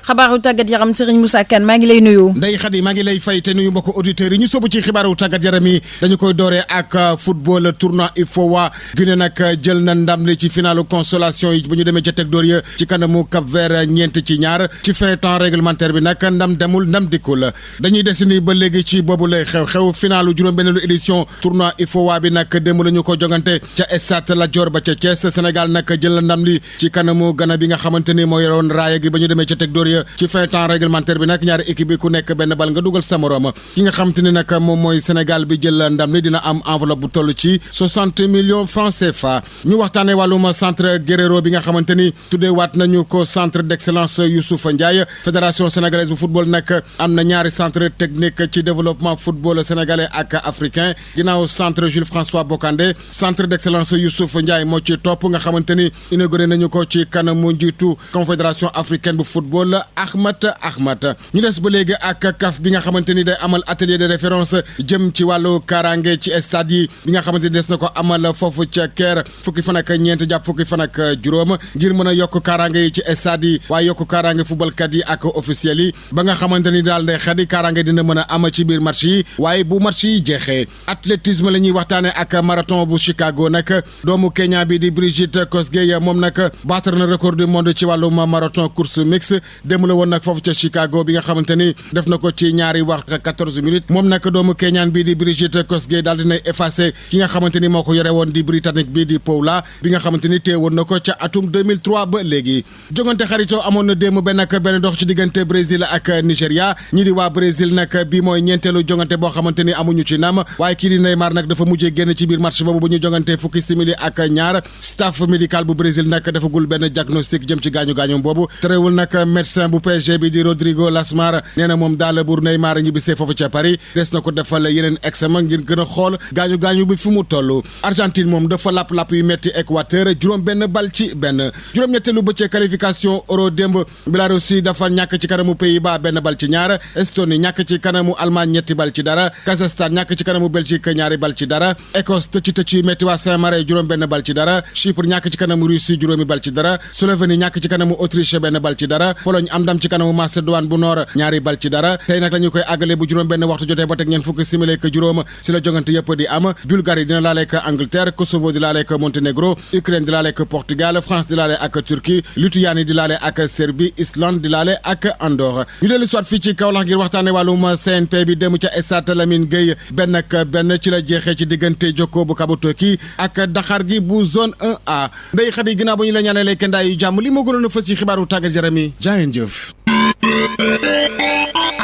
xabaaru tàggat yaram Serigne Moussa Kane maa ngi lay nuyu. Ndeye Khady maa ngi lay fay te nuyu mbokku auditeurs yi ñu sóobu ci xibaaru tàggat yaram yi dañu koy dooree ak football tournoi UFOA Guinée nag jël na ndam li ci finalu consolation yi bu ñu demee ca teg door ya ci kanamu Cap Vert 4-2 ci fin temps réglementaire bi nag ndam demul ndam dikkul dañuy des ni ba léegi ci boobu lay xew finalu juróom-benneelu édition tournoi UFOA bi nag démb la ñu ko jongante ca stade Lat Dior ba ca Thiès Sénégal nag jël na ndam li ci kanamu Ghana bi nga xamante ni moo yoroon raaya gi ba ñu demee ca teg door ya ci fin temps réglementaire bi nag ñaari équipe bi ku nekk benn bal nga dugal sa morom ki nga xamante ni nag moom mooy Sénégal bi jël ndam li dina am enveloppe bu toll ci 60 millions francs CFA ñu waxtaanee wàllum centre Guerrero bi nga xamante ni tuddee waat nañu ko centre d'excellence Youssouf Ndiaye fédération sénégalaise bu football nag am na ñaari centre technique ci développement football sénégalais ak africain ginnaaw centre Jules François Bocandé centre d'excellence Youssouf Ndiaye moo ci topp nga xamante ni inauguré nañu ko ci kanamu njiitu confédération africaine bu football Ahmad ñu des ba léegi ak CAF bi nga xamante ni day amal atelier de référence jëm ci wàllu kaaraange ci stade yi bi nga xamante ni des na ko amal foofu ca Caire fukki fan ak ñeent jàpp fukki fan ak juróom ngir mën a yokk kaaraange yi ci stade yi waaye yokk kaaraange footballkat yi ak officiels yi ba nga xamante ni daal day xadi kaaraange dina mën a am ci biir match yi waaye bu match yi jeexee athlétisme la ñuy waxtaane ak marathon bu Chicago nag doomu Kenya bi di Brigitte Kosgei moom nag battre na record du monde ci wàllum marathon course mix démb la woon nag foofu ca Chicago bi nga xamante ni def na ko ci ñaari waxtu 14 minutes moom nag doomu Kenyaan bi di Brigitte Kosgei daal dinay effacé ki nga xamante ni moo ko yore woon di britannique bi di Paula bi nga xamante ni téewoon na ko ca atum 2003 ba léegi jongante xaritoo amoon na démb benn dox ci diggante Brésil ak Nigéria ñi di waa Brésil nag bi mooy ñeenteelu jongante boo xamante ni amuñu ci nam waaye kii di Neymar nag dafa mujjee génn ci biir match boobu bu ñu jongante fukki simili ak ñaar staff médical bu Brésil nag defagul benn diagnostic jëm ci gaañu-gaañu boobu terewul nag médecin bu PSG bi di Rodrigo Lasmar nee na moom daal bu Neymar ñibbisee foofu ca Paris des na ko defal yeneen examen ngir gën a xool gaañu-gaañu bi fu mu toll Argentine moom dafa lapp-lapp yu metti Équateur juróom benn bal ci benn juróom-ñetteelu bëccëg qualification euro démb Biélorussie dafa ñàkk ci kanamu Pays-Bas benn bal ci ñaar Estonie ñàkk ci kanamu Allemagne ñetti bal ci dara Kazakhstan ñàkk ci kanamu Belgique ñaari bal ci dara Écosse tëcc yu metti waa Saint-Marin juróom benn bal ci dara Chypre ñàkk ci kanamu Russie juróomi bal ci dara Slovénie ñàkk ci kanamu Autriche benn bal ci dara Pologne am ndam ci kanamu Macédoine bu Nord ñaari bal ci dara tey nag lañu koy àggale bu juróom benn waxtu jotee ba teg ñeent fukki simili ak juróom si la jongante yëpp di am Bulgarie dina laale ak Angleterre Kosovo di laale ak Monténégro Ukraine di laale ak Portugal France di laale ak Turquie Lituanie di laale ak Serbie Islande di laale ak Andorre ñu dellu soit fii ci Kaolack ngir waxtaane wàllum CNP bi dem ca stade Lamine Gueye benn ci la jeexee ci diggante Jokko bu Kabutoki ak Daxar gi bu zone 1A Ndeye Khady ginnaaw bu ñu la ñaanalee kendaay yu jàmm li moo gënoon a fës ci xibaaru tàggat yaram yi jaayeen jëf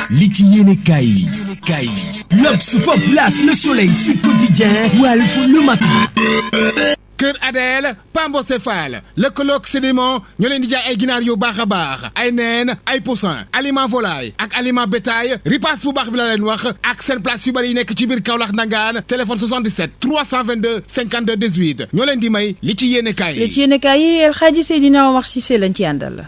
li ci yéene kaay yi L'Obs, Pop, L'As, Le Soleil, Sud Quotidien, Walf, Le Matin. Kër Adel Pambo Céphale lëkkaloog sédiment ñoo leen di jaay ay ginaar yu baax a baax ay neen ay poussin aliment volaille ak aliment bétail ripaas bu baax bi la leen wax ak seen place yu bëri yi nekk ci biir Kaolack Ndangaan téléphone 77 322 52 18 ñoo leen di may li ci yéene kaay yi. li ci yéene kaay yi El Hadji Seydina Omar Cissé lañ ci àndal.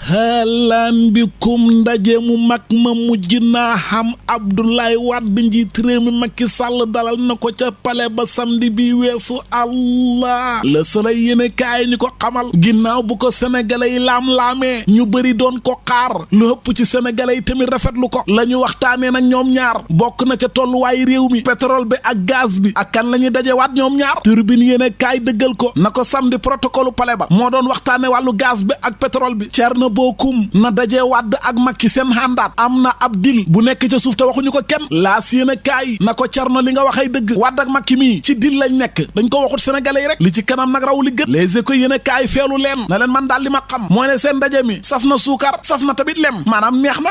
halaan bikum ndaje mu mag ma mujj naa xam Abdoulaye Wade njiit réew mi Macky Sall dalal na ko ca palais ba samedi bi weesu Allah Le Soleil yéene kaay ñu ko xamal ginnaaw bu ko sénégalais yi laam-laamee ñu bëri doon ko xaar lu ëpp ci sénégalais yi tamit rafetlu ko la ñu waxtaanee nag ñoom ñaar bokk na ca tolluwaayu réew mi pétrole bi ak gaz bi ak kan la ñuy dajewaat ñoom ñaar turbine yéene kaay dëggal ko na ko samedi protocole palais ba moo doon waxtaane wàllu gaz bi ak pétrole bi Thierno Bocoum na dajee Wade ak Macky seen xàndaat am na ab dil bu nekk ca suuf te waxuñu ko kenn laas yéene kaay na ko Thierno li nga waxay dëgg Wade ak Macky mii ci dil lañ nekk dañ ko waxut sénégalais yi rek li ci kanam nag raw li gën les échos yéene kaay feelu leen na leen man daal li ma xam mooy ne seen ndaje mi saf na suukar saf na tamit lem maanaam neex na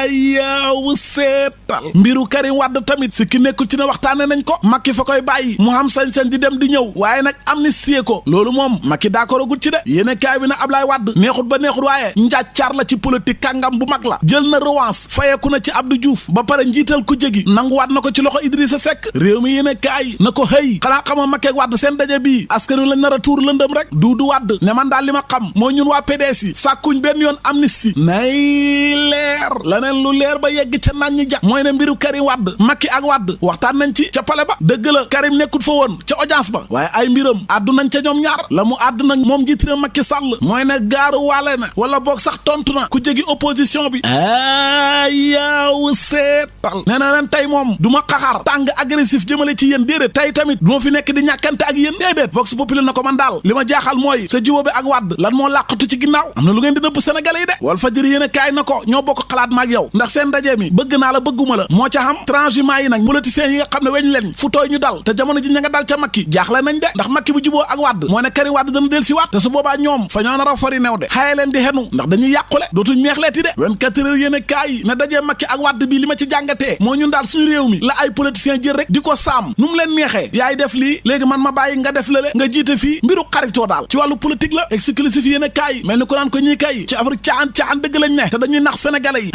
yaaw seetal mbiru Karim Wade tamit si ki nekkul ci ne waxtaane nañ ko Macky fa koy bàyyi mu xam sañ-sañ di dem di ñëw waaye nag amnistie ko loolu moom Macky d'accord agut ci de yéene kaay bi na Ablaye Wade neexut ba neexut waaye njàccaar la ci politique kàngam bu mag la jël na revanche fayeku na ci Abdou Diouf ba pare njiital ku jégi nanguwaat na ko ci loxo Idrissa Seck réew mi yéene kaay na ko xëy xanaa xama Macky ak Wade seen daje bii askan wi lañ nar a tuur lëndëm rek Doudou Wade ne man daal li ma xam moo ñun waa PDS yi sàkkuñ benn yoon amnistie nay leer laneen lu leer ba yegg ca naan ñi ja mooy ne mbiru Karim Wade Macky ak Wade waxtaan nañ ci ca pale ba dëgg la Karim nekkul fa woon ca audience ba waaye ay mbiram àddu nañ ca ñoom ñaar la mu àddu nañ moom jiitire Macky Sall mooy ne gaaru waale na wala boog sax tontu na ku jegi opposition bi yaaw seetal nee na leen tey moom du ma xaxar tàng agressif jëmale ci yéen déedéet tey tamit du ma fi nekk di ñàkkante ak yéen déedéet vox populi na ko man daal li ma jaaxal mooy sa jubóo bi ak Wade lan moo làqatu ci ginnaaw am na lu ngeen di nëbb sénégalais yi de Walf Fadjri yéen kaay na ko ñoo bokk xalaat maag yow ndax seen ndaje mi bëgg naa la bëgguma la moo ca xam transhumant yi nag politiciens yi nga xam ne weñ leen fu tooy ñu dal te jamono ji ña nga dal ca Macky jaaxle nañ de ndax Macky bu jubóo ak Wade moo ne Karim Wade dana del si waat te su boobaa ñoom fa ñoo nar a fori new de xaye leen di xenu ndax dañuy yàqule dootuñ neexleeti de 24 heures yéen kaay ne dajee Macky ak Wade bi li ma ci jàngatee moo ñun daal suñu réew mi la ay politiciens jël rek di ko saam nu mu leen neexee yaay def lii léegi man ma bàyyi nga def lële nga jiite fii mbiru xaritoo daal ci wàllu politique la exclusif yéen kaay mel ni ko naan ko ñii kay ci affaire caan dëgg lañ ne te dañuy nax sénégalais yi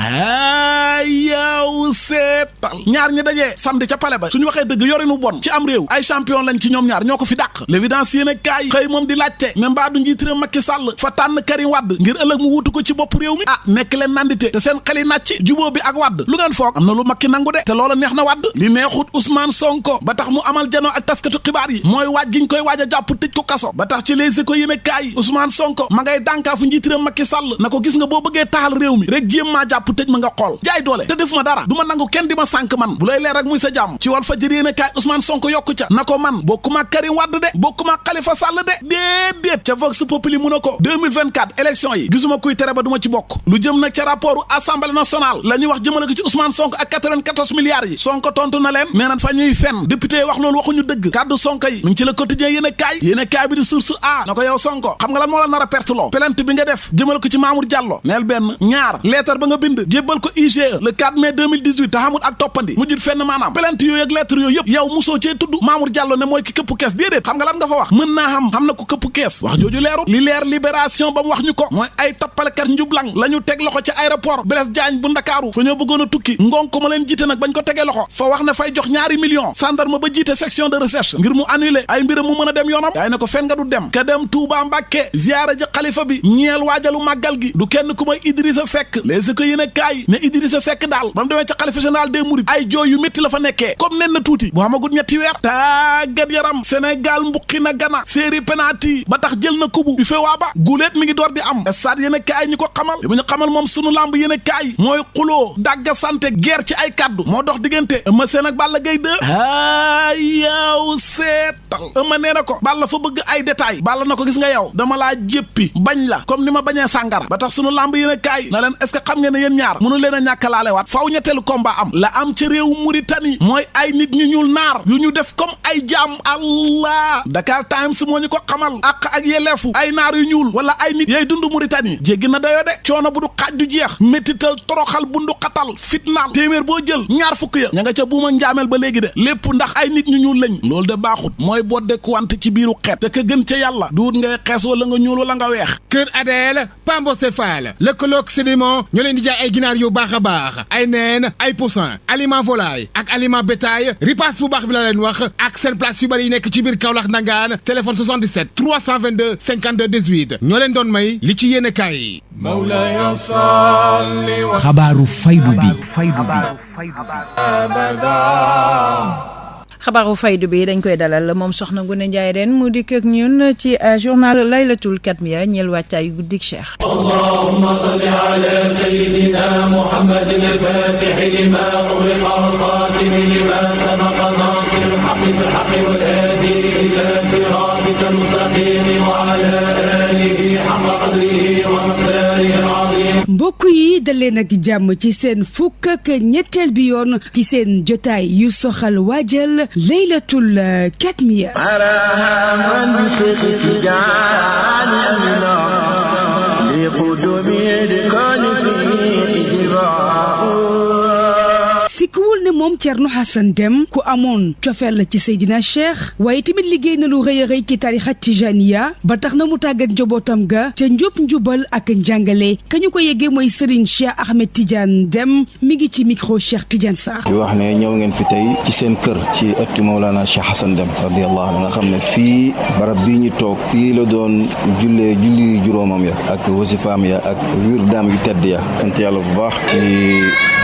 yow seetal ñaar ñi dajee samedi ca palais ba suñu waxee dëgg yorinu bon ci am réew ay champion lañ ci ñoom ñaar ñoo ko fi dàq l'évidence yéen kaay xëy moom di laajte mais mbaa du njiit réew Macky Sall fa tànn Karim Wade ngir ëllëg mu wutu ko ci bopp réew mi nekk leen nandite te seen xel yi nàcc jubóo bi ak Wade lu ngeen foog am na lu Macky nangu de te loola neex na Wade li neexut Ousmane Sonko ba tax mu amal janoo ak taskatu xibaar yi mooy waaj giñ koy waaj a jàpp tëj ko kaso ba tax ci Les Échos yéen kaay Ousmane Sonko ma ngay dànkaafu njiit réew Macky Sall na ko gis nga boo bëggee taxal réew mi rek jéem maa jàpp tëj ma nga xool jaay doole te def ma dara du ma nangu kenn di ma sànk man bu lay leer rek muy sa jàmm ci Walf Fadjri yéen kaay Ousmane Sonko yokku ca na ko man bokkuma Karim Wade de bokkuma Khalifa Sall de déedéet ca Vox Populi mu na ko 2024 élection yi gisuma kuy tere ba du ma ci bokk lu jëm nag ca rapportu Assemblée nationale la ñuy wax jëmale ko ci Ousmane Sonko ak 94 milliards yi Sonko tontu na leen nee na fa ñuy fenn député yi wax loolu waxuñu dëgg kàddu Sonko yi mi ngi ci Le Quotidien yéen kaay bi di Source A na ko yow Sonko xam nga lan moo la nar a perte loo plainte bi nga def jëmale ko ci Mamour Diallo neel benn ñaar lettre ba nga bind jébbal ko IGE le 4 mai 2018 te xamul ak toppandi mujjut fenn maanaam plainte yooyu ak lettre yooyu yëpp yow musoo cee tudd Mamour Diallo ne mooy ki këpp kees déedéet xam nga lan nga fa wax mën naa xam na ko këpp kees wax jooju leeru li leer libération ba mu wax ñu ko mooy ay tappalekat njublang la ñu teg loxo ci aéroport Blaise Diagne bu Ndakaaru fa ñoo bëggoon a tukki ngonko ma leen jiite nag bañ ko tegee loxo fa wax ne fay jox $2 millions gendarme ba jiite section de recherche ngir mu annuler ay mbiram mu mën a dem yoonam yaay ne ko fen nga du dem ka dem Touba Mbàkke ziyaara ji xalifa bi ñeel waajalu màggal gi du kenn ku may Idrissa Seck Les Échos yéen kaay ne Idrissa Seck daal ba mu demee ca xalifa général des Mourides ay jooy yu métti la fa nekkee comme nen na tuuti bu xamagut ñetti weer tàggat yaram Sénégal mbuqi na Gana série penalty ba tax jël na kubu bi fe waa ba guleet mi ngi door di am stade yéen kaay ñu ko xamal li mu ñu xamal moom sunu lamb yéen kaay mooy xuloo dagga sante guerre ci ay kaddu moo dox diggante Eumeu Sène ak Balla Gaye 2 yow seetal Eumeu nee na ko Balla fa bëgg ay détails Balla na ko gis nga yow dama laa jéppi bañ la comme ni ma bañee sàngara ba tax sunu lamb yéen kaay na leen est-ce que xam ngeen ne yéen ñaar mënu leen a ñàkkalaale waat faaw ñetteelu combat am la am ci réew Mauritanie mooy ay nit ñu ñuul naar yu ñu def comme ay jaam Allah Dakar Times moo ñu ko xamal ak yelleefu ay naar yu ñuul wala ay nit yay dund Mauritanie jéggi na dayoo de coono bu du xaaj du jeex métital toroxal bundu xatal fitnaal téeméer boo jël ñaar fukk ya ña nga ca buuma njaamel ba léegi de lépp ndax ay nit ñu ñuul lañ loolu de baaxut mooy boo dekwante ci biiru xeet te ka gën ca yàlla duut ngay xees wala nga ñuul wala nga weex Kër Adel Pambo Céphale lëkkaloog sédiment ñoo leen di jaay ay ginaar yu baax a baax ay neen ay poussin aliment volaille ak aliment bétail ripaas bu baax bi la leen wax ak seen place yu bëri yi nekk ci biir Kaolack Ndangaan téléphone 77 322 52 18 ñoo leen doon may li ci yéene kaay xabaaru faydu bi xabaaru faydu bi dañ koy dalal moom soxna Ngoné Ndiaye ren mu dikk ak ñun ci journal laylatul katmiya ñeel wàccaayu guddik Cheikh. allahumma salli ala sayyidina muhammadin al-fatih lima ughliqa wal-khatim lima sabaqa nasir al-haqqi bil-haqqi wal-hadi ila siratika al-mustaqim wa ala alihi haqqa qadrihi wa miqdarihi al-azim. mbokk yi dalee nag jàmm ci seen fukk ak ñetteel bi yoon ci seen jotaay yu soxal waajal laylatul katmiya sikkuwul ne moom Thierno Hassane Dème ku amoon cofeel la ci Seydina Cheikh waaye tamit liggéey na lu rëy a rëy ci tarixa Tijaniya ba tax na mu tàggat njobootam ga ca njubal ak njàngale ka ñu ko yeggee mooy Serigne Cheikh Ahmed Tidiane Dème mi ngi ci micro Cheikh Tidiane Sarr di wax ne ñëw ngeen fi tey ci seen kër ci ëttu Mawlana Cheikh Hassane Dème radiyallahu anhu nga xam ne fii barab bii ñu toog fii la doon julli juróomam ya ak wasifaam ya ak wirdaam yu tedd ya sant yàlla bu baax ci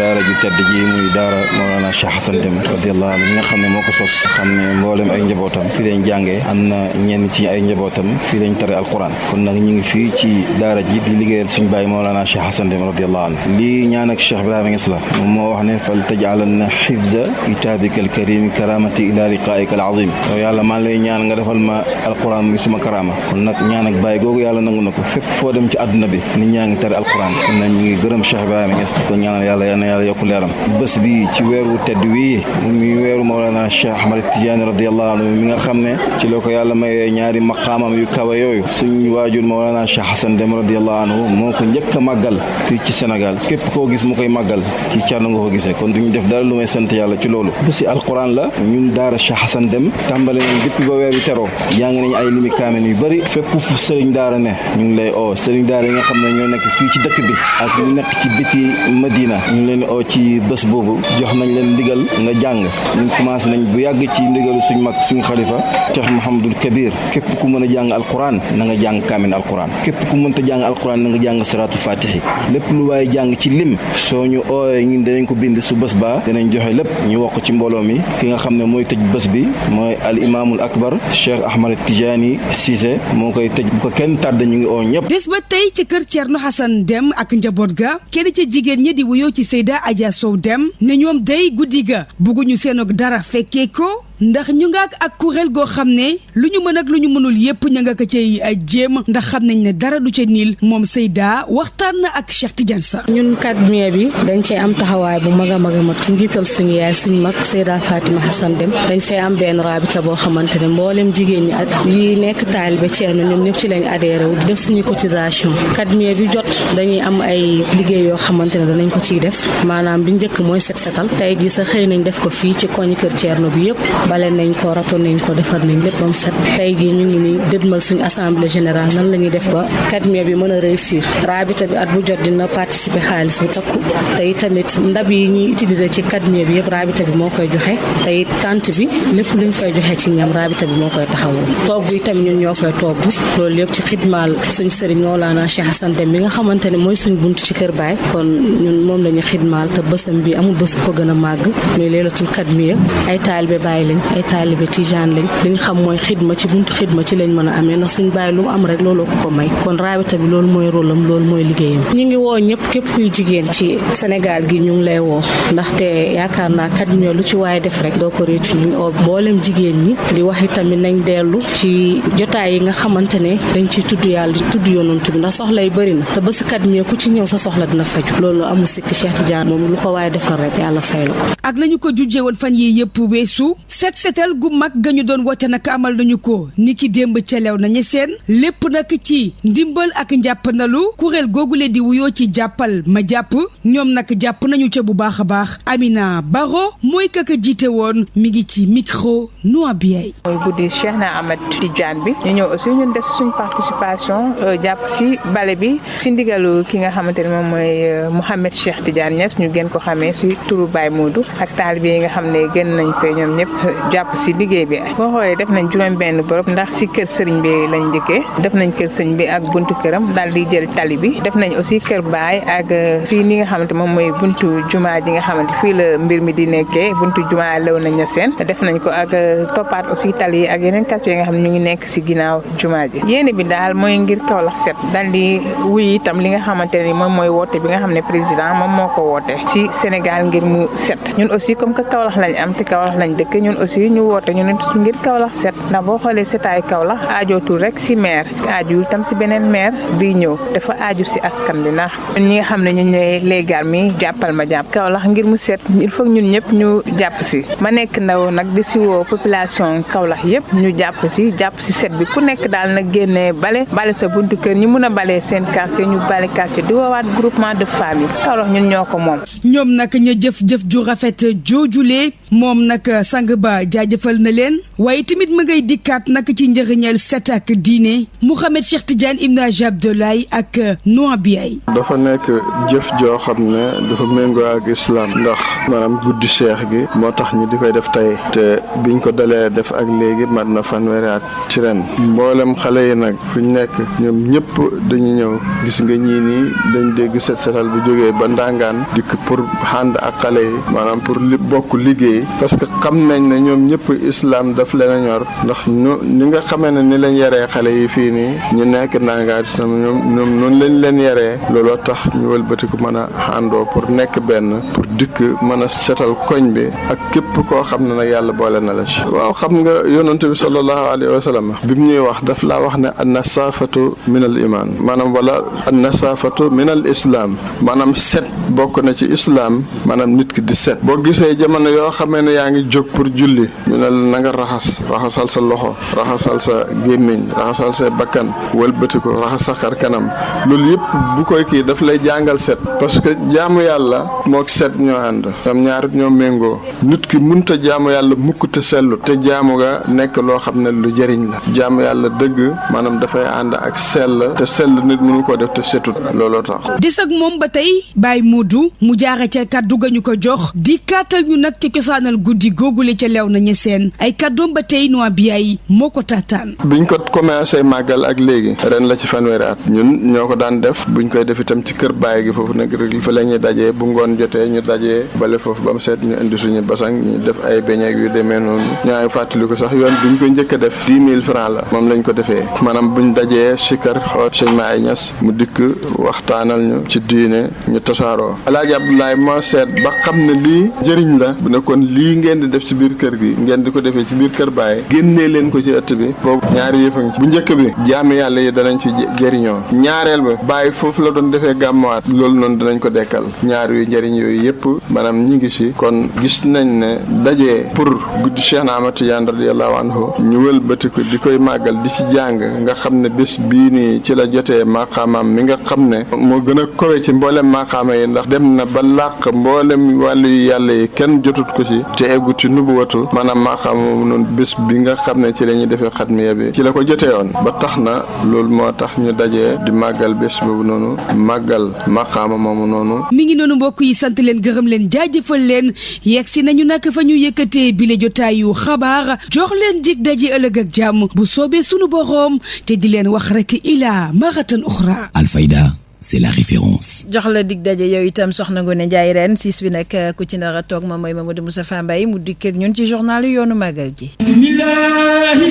daara ju tedd ji muy daara Mawlana Cheikh Hassan Deme radiyallahu anhu mi nga xam ne moo ko sos xam ne mboolem ay njabootam fii lañ jàngee am na ñenn ci ay njabootam fii lañ tare alquran kon nag ñu ngi fii ci daara ji di liggéeyal suñu baay Mawlana Cheikh Hassan Deme radiyallahu anhu lii ñaan ak Cheikh Ibrahima Niass la moom moo wax ne fal taj'alanna hifza kitabika al-karim karamati ila liqaika al-azim yow yàlla maa lay ñaan nga defal ma alquran muy suma karama kon nag ñaan ak baay googu yàlla nangu na ko fépp foo dem ci àdduna bi nit ñaa ngi tare alquran kon nag ñu ngi gërëm Cheikh Ibrahima Niass di ko ñaanal yàlla yal na yàlla yokku leeram bés bi ci weeru tedd wii muy weeru Mawlana Cheikh Ahmad Tidiane radiyallahu anhu mi nga xam ne ci loo ko yàlla mayee ñaari maqaamam yu kawe yooyu suñu waajur Mawlana Cheikh Hassan Deme radiyallahu anhu moo ko njëkk a màggal fii ci Sénégal képp koo gis mu koy màggal ci Thierno nga ko gisee kon duñu def dara lu may sant yàlla ci loolu bési alquran la ñun daara Cheikh Hassan Deme tàmbale nañ depuis ba weer bi teroo jàng nañ ay limi kaamil yu bëri fépp fu sëriñ daara ne ñu ngi lay oo sëriñ daara yi nga xam ne ñoo nekk fii ci dëkk bi ak ñu nekk ci biti Madina ñu leen oo ci bés boobu jox nañ leen ndigal nga jàng ñu commencé nañ bu yàgg ci ndigalu suñ mag suñu xalifa Cheikh Mouhamadul Kabir képp ku mën a jàng alquran na nga jàng kaamil alquran képp ku mënta jàng alquran na nga jàng salaatu fatihi lépp lu waaye jàng ci lim soo ñu ooyee ñun danañ ko bind su bés ba danañ joxe lépp ñu wax ko ci mbooloo mi ki nga xam ne mooy tëj bés bi mooy al imaamul akbar Cheikh Ahmad Tidiane Cissé moo koy tëj bu ko kenn tàdd ñu ngi oo ñëpp. des ba tey ci kër Thierno Hassan Deme ak njaboot ga kenn ci jigéen ñi di wuyoo ci Seyda Adja Sow Deme ne ñoom day guddi ga bugguñu seen dara fekkee ko ndax ñu nga ak kuréel goo xam ne lu ñu mën ak lu ñu mënul yépp ña nga ko cay jéem ndax xam nañ ne dara du ca niil moom Seyda waxtaan na ak Cheikh Tidiane Sarr. ñun kadmiya bi dañ cee am taxawaay bu mag a mag a mag ci njiital suñu yaay suñu mag Seyda Fatima Hassan Deme dañ fee am benn rabita boo xamante ne mboolem jigéen ñi ak yi nekk taalibe Ceerno ñun ñëpp ci lañ adhéré wu def suñu cotisation kadmiya bi jot dañuy am ay liggéey yoo xamante ne danañ ko ciy def maanaam bi njëkk mooy set setal tey jii sa xëy nañ def ko fii ci koñ kër Ceerno bi yëpp bale nañ ko rato nañ ko defar nañ lépp bam set tey jii ñu ngi ni dëdmal suñu assemblée générale nan la ñuy def ba kadmiya bi mën a réussir rabita bi at bu jot dina participer xaalis bu takku tey tamit ndab yi ñuy utiliser ci kadmiya bi yëpp rabita bi moo koy joxe tey tante bi lépp luñ fay joxe ci ñam rabita bi moo koy taxawoo togg yi tamit ñun ñoo koy togg loolu yëpp ci xidmaal suñ sëriñ Mawlana Cheikh Hassan Deme bi nga xamante ne mooy suñ bunt ci kër baay kon ñun moom la ñu xidmaal te bësam bi amul bës bu ko gën a màgg muy leelatul kadmiya ay taalibe baay lañ ay taalibe tijaan lañ li ñu xam mooy xidma ci buntu xidma ci lañ mën a amee ndax suñ bàyyi lu mu am rek looloo ko may kon rabita bi loolu mooy rôle am loolu mooy liggéeyam ñu ngi woo ñëpp képp kuy jigéen ci Sénégal gi ñu ngi lay woo ndaxte yaakaar naa kadmiya lu ci waaye def rek doo ko réccu ñu oo mboolem jigéen ñi di wax itamit nañ dellu ci jotaay yi nga xamante ne dañ ciy tudd yàlla di tudd yonantu bi ndax soxla yi bëri na te bés kadmiya ku ci ñëw sa soxla dina faju loolu amul sikk Cheikh Tidiane moom lu ko waaye defal rek yàlla fay la ko ak lañu ko jujjee woon fan yi yëpp weesu set setal gu mag ga ñu doon woote nag amal nañu ko ni ki démb ca lew nañu seen lépp nag ci ndimbal ak njàppandalu kuréel googule di wuyoo ci jàppal ma jàpp ñoom nag jàpp nañu ca bu baax a baax Amina Baro mooy kaka jiite woon mi ngi ci micro Noa Biey mooy guddi Cheikh na Ahmad Tidiane bi ñu ñëw aussi ñun def suñ participation jàpp si bale bi si ndigalu ki nga xamante ne moom mooy Mouhamed Cheikh Tidiane Niass ñu gën ko xamee si turu Baye Modou ak taalibe yi nga xam ne gën nañ te ñoom ñëpp jàpp si liggéey bi boo xoolee def nañ juróom benn bërëb ndax si kër sëriñ bi lañ njëkkee def nañ kër sëriñ bi ak buntu këram daal di jël tali bi def nañ aussi kër baay ak fii ni nga xamante moom mooy buntu jumaa ji nga xamante fii la mbir mi di nekkee buntu jumaa lew nañ seen def nañ ko ak toppaat aussi tali yi ak yeneen quartier yi nga xam ne ñu ngi nekk si ginnaaw jumaa ji yéene bi daal mooy ngir Kaolack set daal di wuy itam li nga xamante ne moom mooy woote bi nga xam ne président moom moo ko woote si Sénégal ngir mu set ñun aussi comme que Kaolack lañ am te Kaolack lañ dëkk ñun aussi ñu woote ñu ne ngir Kaolack set ndax boo xoolee setaay Kaolack aajootul rek si maire aajul tam si beneen maire bi ñëw dafa aaju si askan bi ndax ñi nga xam ne ñu ñooy léegal mi jàppal ma jàpp Kaolack ngir mu set il faut ñun ñëpp ñu jàpp si ma nekk ndaw nag di si woo population Kaolack yëpp ñu jàpp si set bi ku nekk daal nag génnee bale sa buntu kër ñu mun a bale seen quartier ñu bale quartier di woowaat groupement de famille Kaolack ñun ñoo ko moom. ñoom nag ña jëf-jëf ju rafet joojule moom nag sang ba jaajëfal na leen waaye tamit ma ngay dikkaat nag ci njëriñal set ak diine Mouhamed Cheikh Tidiane Ibn Hadji Abdoulaye ak Noa Biaye. dafa nekk jëf joo xam ne dafa méngoo ak islam ndax maanaam guddi cheikh gi moo tax ñu di koy def tey te biñ ko dalee def ak léegi mat na fanweeri at ci ren mboolem xale yi nag fu ñu nekk ñoom ñëpp dañu ñëw gis nga ñii nii dañ dégg set setal bu jógee ba ndàngaan dikk pour ànd ak xale yi maanaam pour li bokk liggéey parce que xam nañ ne ñoom ñëpp islam daf leen a ñor ndax ni nga xamee ne ni lañ yaree xale yi fii nii ñu nekk ndàngaan itam ñoom noonu lañ leen yaree looloo tax ñu wëlbatiku mën a àndoo pour nekk benn pour dikk mën a setal koñ bi ak képp koo xam ne nag yàlla boole na la ci waaw xam nga yonent bi sallallahu alayhi wa sallam bi mu ñuy wax daf laa wax ne an nasaafatu min al iman maanaam wala an nasaafatu min al islam maanaam set bokk na ci islam maanaam nit ki di set boo gisee jamono yoo xamee ne yaa ngi jóg pour julli ñu ne la na nga raxasal sa loxo raxasal sa gémmiñ raxasal sa bakkan wëlbati ko raxas sa xar kanam loolu yëpp bu koy kii daf lay jàngal set parce que jaamu yàlla mook set ñoo ànd am ñaar ñoo méngoo nit ki munta jaamu yàlla mukk te sellu te jaamu nga nekk loo xam ne lu jëriñ la jaamu yàlla dëgg maanaam dafay ànd ak sell te sell nit mënu ko def te setut looloo tax. des ak moom ba tey Baye Modou mu jaare ca kaddu ga ñu ko jox di kaatal ñu nag ci cosaanal guddi googule ca lew na ñeseen ay kaddoom ba tey Noa Biaye moo ko taataan. biñ ko commencé màggal ak léegi ren la ci fanweeri at ñun ñoo ko daan def buñ koy def itam ci kër Baye gi foofu nag rek fa la ñuy dajee bu ngoon jotee ñu dajee bale foofu ba mu set ñu indi suñu basang ñu def ay beñeeg yu demee noonu ñaa ngi fàttali ko sax yoon biñ ko njëkk a def 10 000 francs la moom lañ ko defee maanaam buñ dajee sikar xoot sëñ ma ay ñas mu dikk waxtaanal ñu ci diine ñu tasaaroo Alaaji Abdoulaye moo seet ba xam ne lii jëriñ la bu ne kon lii ngeen di def ci biir kër gi ngeen di ko defee ci biir kër Baye génnee leen ko ci ëtt bi boobu ñaari yëfa ngi ci bu njëkk bi jaami yàlla yi danañ ci jëriñoo ñaareel ba Baye foofu la doon defee gàmmuwaat loolu noonu danañ ko dekkal ñaar yu njëriñ yooyu yëpp maanaam ñi ngi ci kon gis nañ ne dajee pour guddi Cheikh Ahmad Tidiane radiyallahu anhu ñu wëlbati ko di koy màggal di ci jàng nga xam ne bés bii nii ci la jotee maqaamam mi nga xam ne moo gën a kowe ci mboolem maqaama yi ndax dem na ba làq mboolem wàllu yàlla yi kenn jotut ko ci te eggu ci nubuwatu maanaam maqaama moom noonu bés bi nga xam ne ci la ñuy defee xatmiya bi ci la ko jotee woon ba tax na loolu moo tax ñu dajee di màggal bés boobu noonu màggal maqaama moomu noonu. mi ngi noonu mbokk yi sant leen gërëm leen jaajëfal leen yegg si nañu nag fa ñu yëkkatee bile jotaayu xabaar jox leen dig daje ëllëg ak jàmm bu soobee sunu boroom te di leen wax rek ilaa maratan uxra. Alfayda, c'est la référence. jox la dig daje yow itam soxna Ngoné Ndiaye ren siis bi nag ku ci nar a toog moom mooy Mamadou Moustapha Mbaye mu dikk ak ñun ci journal yoonu màggal gi. bismillahi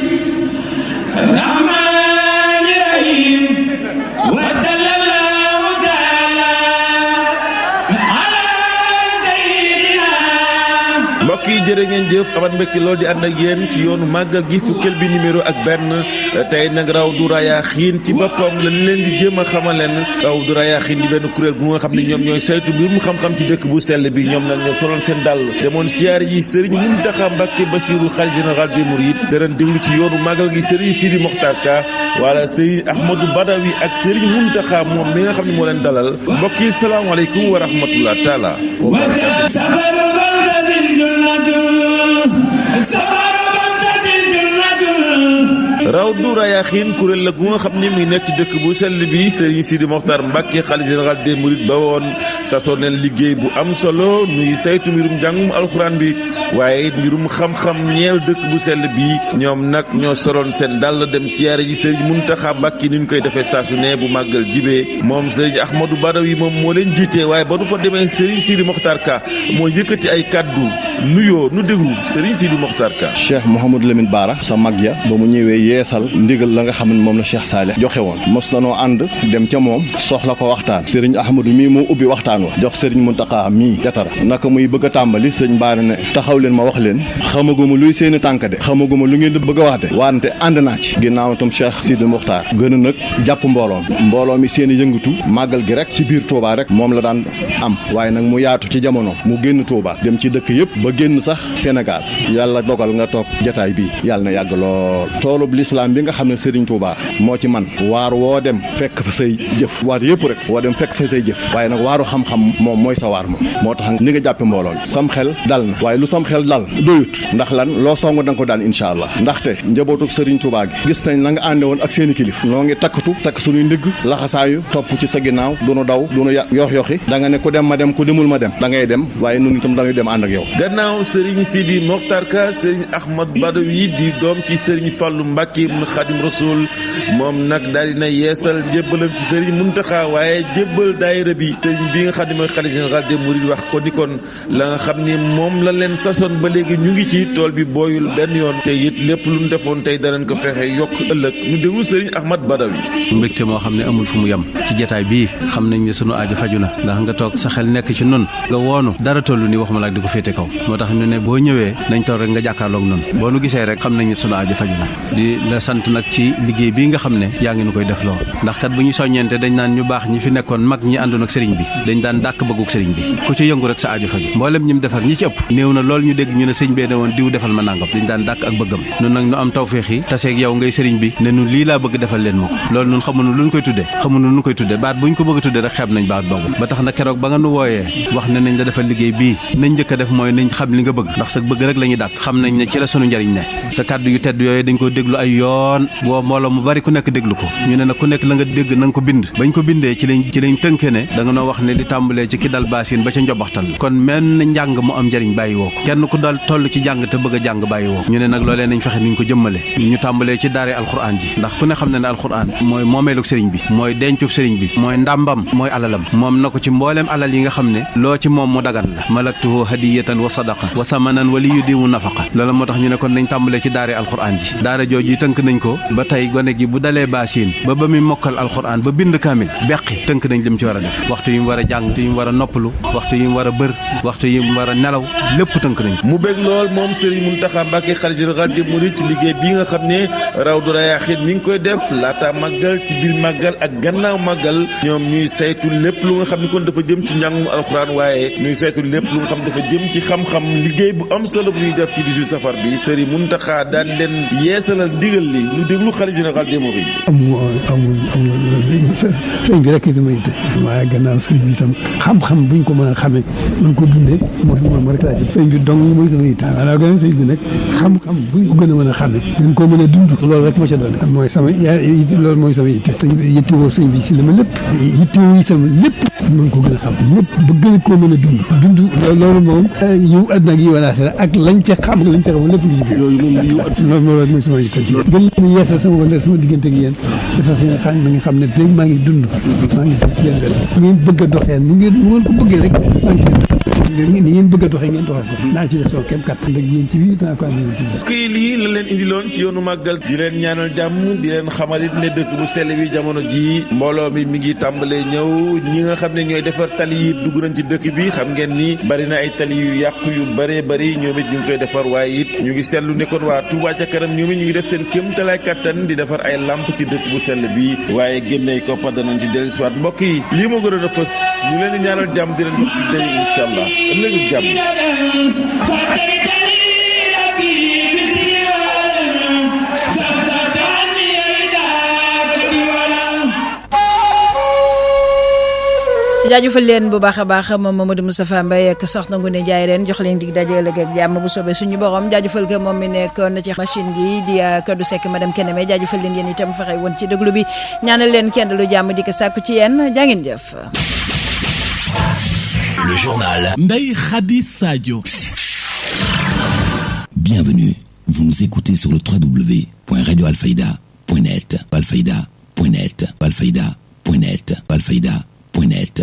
rahmani rahim wa sallallahu taala ala sayyidina. mbokk yi jërë ngeen jëf amat mbégte loolu di ànd ak yéen ci yoonu màggal gi fukkeel bi numéro ak benn tey nag raw du rayaaxiin ci boppam lañ leen di jéem a xamal leen raw du rayaaxiin di benn kuréel bu nga xam ne ñoom ñooy saytu mbir mu xam-xam ci dëkk bu sell bi ñoom nag ñoo soloon seen dàll demoon siyaare ji Serigne Mountakha Mbacké Bassirou khalife général des mourides daren déglu ci yoonu màggal gi Serigne Sidi Mokhtar Ka wala Serigne Ahmadou Badawi ak Serigne Mountakha moom mi nga xam ne moo leen dalal mbokk yi salaamaaleykum wa rahmatullah taala wa Rawdu Rayaaxiin kuréel la gu nga xam ne muy nekk ci dëkk bu sell bi Serigne Sidi Mokhtar Mbacké xalifa général des mourides ba woon sasoo neen liggéey bu am solo nuy saytu mbirum njàngum alxuraan bi waaye mbirum xam-xam ñeel dëkk bu sell bi ñoom nag ñoo soloon seen dàll dem siyaare ji Serigne Mountakha Mbacké ni ñu koy defee saa su ne bu màggal jibee moom Serigne Ahmadou Badawi moom moo leen jiite waaye ba du fa demee Serigne Sidi Mokhtar Ka moo yëkkati ay kaddu nuyoo nu déglu Serigne Sidi Mokhtar Ka. Cheikh Mouhamadou Lamine Bara sa mag ja ba mu ñëwee yeesal ndigal la nga xam ne moom la Cheikh Saleh joxe woon mos nanoo ànd dem ca moom soxla ko waxtaan Serigne Ahmadou mii moo ubbi waxtaan wa jox Serigne Mountakha mii jatara naka muy bëgg a tàmbali Serigne Bara ne taxaw leen ma wax leen xamaguma luy seeni tànk de xamaguma lu ngeen di bëgg a wax de wante ànd naa ci ginnaaw itam Cheikh Sidi Mokhtar gën a nag jàpp mbooloo mi seeni yëngatu màggal gi rek ci biir Touba rek moom la daan am waaye nag mu yaatu ci jamono mu génn Touba dem ci dëkk yëpp ba génn sax Sénégal yàlla dogal nga toog jataay bi yàlla na yàgg lool toolub l'islam bi nga xam ne Serigne Touba moo ci man waar woo dem fekk fa say jëf waar yëpp rek woo dem fekk fa say jëf waaye nag waaru xam-xam moom mooy sa waar moom moo tax ni nga jàppe mbooloo sam xel dal na waaye lu sam xel dal doyut ndax lan loo song da nga ko daan incha allah ndaxte njabootuk Serigne Touba gi gis nañ la nga ànde woon ak seeni kilif noo ngi takkatu takk suñuy ndigg laxasaayu topp ci sa ginnaaw dunu daw dunu yox-yoxi da nga ne ku dem ma dem ku demul ma dem da ngay dem waaye nun itam dañuy dem ànd ak yow. gannaaw Serigne Sidi Mokhtar Ka Serigne Ahmad Badawi di doom ci Serigne Fallou Mbacké ibn Khadim Rasoul moom nag daal dina yeesal njébbalam ci Serigne Mountakha waaye jébbal daayira bi Serigne bi nga xam ne mooy xalifa général des mourides wax ko ni kon la nga xam ni moom la leen sasoon ba léegi ñu ngi ci tool bi booyul benn yoon te it lépp lu ñu defoon tey danañ ko fexe yokk ëllëg ñu déglu Serigne Ahmad Badawi. mbégte moo xam ne amul fu mu yem ci jotaay bii xam nañ ne sunu aajo faju na ndax nga toog sa xel nekk ci nun nga woonu dara tollu ni waxuma laak di ko féete kaw moo tax ñu ne boo ñëwee nañ toog rek nga jàkkaarloog nun boo nu gisee rek xam nañ ne sunu aajo faju na di la sant nag ci liggéey bii nga xam ne yaa ngi nu koy def loo ndax kat bu ñu soññeente dañ naan ñu baax ñi fi nekkoon mag ñi àndoon ak sëriñ bi dañ daan dàkk bëgguk sëriñ bi ku ci yëngu rek sa aajo faju mboolem ñi mu defar ñi ci ëpp néew na lool ñu dégg ñu ne sëñ bee ne woon diw defal ma nangam dañ daan dàkk ak bëggam nun nag nu am tawféex yi taseeg yow ngay sëriñ bi ne nun lii laa bëgg defal leen ma ko loolu nun xamuñu lu ñu koy tudde xamuñu nu koy tudde baat bu ñu ko bëgg a tudde rek xeeb nañ baat boobu ba tax na keroog ba nga nu wooyee wax ne nañ la defal liggéey bii nañ njëkk a def mooy nañ xam li nga bëgg ndax sa bëgg rek la ñuy dàkk xam nañ ne ci la sunu njariñ ne sa kàddu yu tedd yooyu dañ ko déglu ay yoon boo mbooloo mu bari ku nekk déglu ko ñu ne nag ku nekk la nga dégg na nga ko bind bañ ko bindee ci lañ tënke ne da nga noo wax ne di tàmbalee ci ki dal baasin ba ca njobaxtan kon menn njàng mu am njariñ bàyyi woo ko kenn ku dal toll ci jàng te bëgg a jàng bàyyi woo ko ñu ne nag loolee nañ fexe niñ ko jëmmale ñu tàmbalee ci daare alxuraan ji ndax ku ne xam ne ne alxuraan mooy moomeeluk sëriñ bi mooy dencub sëriñ bi mooy ndàmbam mooy alalam moom na ko ci mbooleem alal yi nga xam ne loo ci moom mu dagan la malaktuhu hadiyatan wa sadaqa wa thamanan wa li yudimu nafaqa loolu moo tax ñu ne kon nañ tàmbalee ci daare alxuraan ji daara jooju tënk nañ ko ba tey gone gi bu dalee baasin ba muy mokkal alxuraan ba bind kaamil beqi tënk nañ lim ci war a def waxtu yi mu war a jàng waxtu yi mu war a noppalu waxtu yi mu war a bër waxtu yi mu war a nelaw lépp tënk nañ mu bég lool moom Serigne Mountakha Mbacké xalifa général des mourides ci liggéey bi nga xam ne Rawdu Rayaahiin mi ngi koy def laata màggal ci biir màggal ak gannaaw màggal ñoom ñuy saytu lépp lu nga xam ne kon dafa jëm ci njàngum alxuraan waaye ñuy saytu lépp lu nga xam dafa jëm ci xam-xam liggéey bu am solo bu ñuy def ci 18 safar bi Serigne Mountakha daan leen yeesalal digal li ñu déglu xalifa général des mourides. amul sëñ bi rek sama yitte waaye gannaaw sëñ bi itam xam-xam buñ ko mën a xamee mën ko dundee moom rek laa ci sëñ bi dong mooy sama yitte waaw gannaaw sëñ bi nag xam-xam buñ ko gën a mën a xamee gën koo mën a dund loolu rek moo ca doon mooy sama loolu mooy sama yitte yittewoo sëñ bi si dama lépp yittewoo itam lépp mën ko gën a xam lépp ba gën koo mën a dund loolu moom yiw àddina ak yiw alaaxira ak lañ ca xam lañ ca xam lépp lu ci yooyu moom yiw loolu mooy sama yitte si gën leen yeesal sama wala sama diggante ak yéen dafa fi nga xam ne léegi maa ngi dund maa ngi fi yéen ngeen bëgg a doxee nu ngeen ko bëggee rek maa ngi ni ngeen bëgg a doxee ngeen doxal ko naa ci def soo kéem kattan rek yéen ci biir naa ko am ci biir kii lii la leen indiloon ci yoonu màggal di leen ñaanal jàmm di leen xamalit ne dëkk bu sell bi jamono ji mbooloo mi ngi tàmbalee ñëw ñi nga xam ne ñooy defar tali yi dugg nañ ci dëkk bi xam ngeen ni bari na ay tali yu yàqu yu bëree bëri ñoom it ñu ngi koy defar waaye it ñu ngi seetlu nekkoon waa Touba ca kanam ñoom it ñu ngi def seen kéemtalaay kattan di defar ay lamp ci dëkk bu sell bi waaye génney ko pa danañ ci dellusiwaat mbokk yi lii moo gënoon a fës ñu leen di ñaanal jàmm di leen jox di day incha allah ëllëgu jàmm jaajëfal leen bu baax a baax moom Mamadou Moustapha Mbaye ak soxna Ngoné Ndiaye ren jox leen dig daje ëllëg ak jàmm bu soobee suñu borom jaajëfal ko moom mi nekkoon ci machine gi di Kodou Seck madame Keneme jaajëfal leen yéen itam fexe woon ci déglu bi ñaanal leen kenn lu jàmm di ko sàkku ci yéen jaa ngeen jëf. Le journal Ndeye Khady Sadio. Bienvenue, vous nous écoutez sur le www.radioalfayda.net. Alfayda.net. Alfayda.net. Alfayda.net.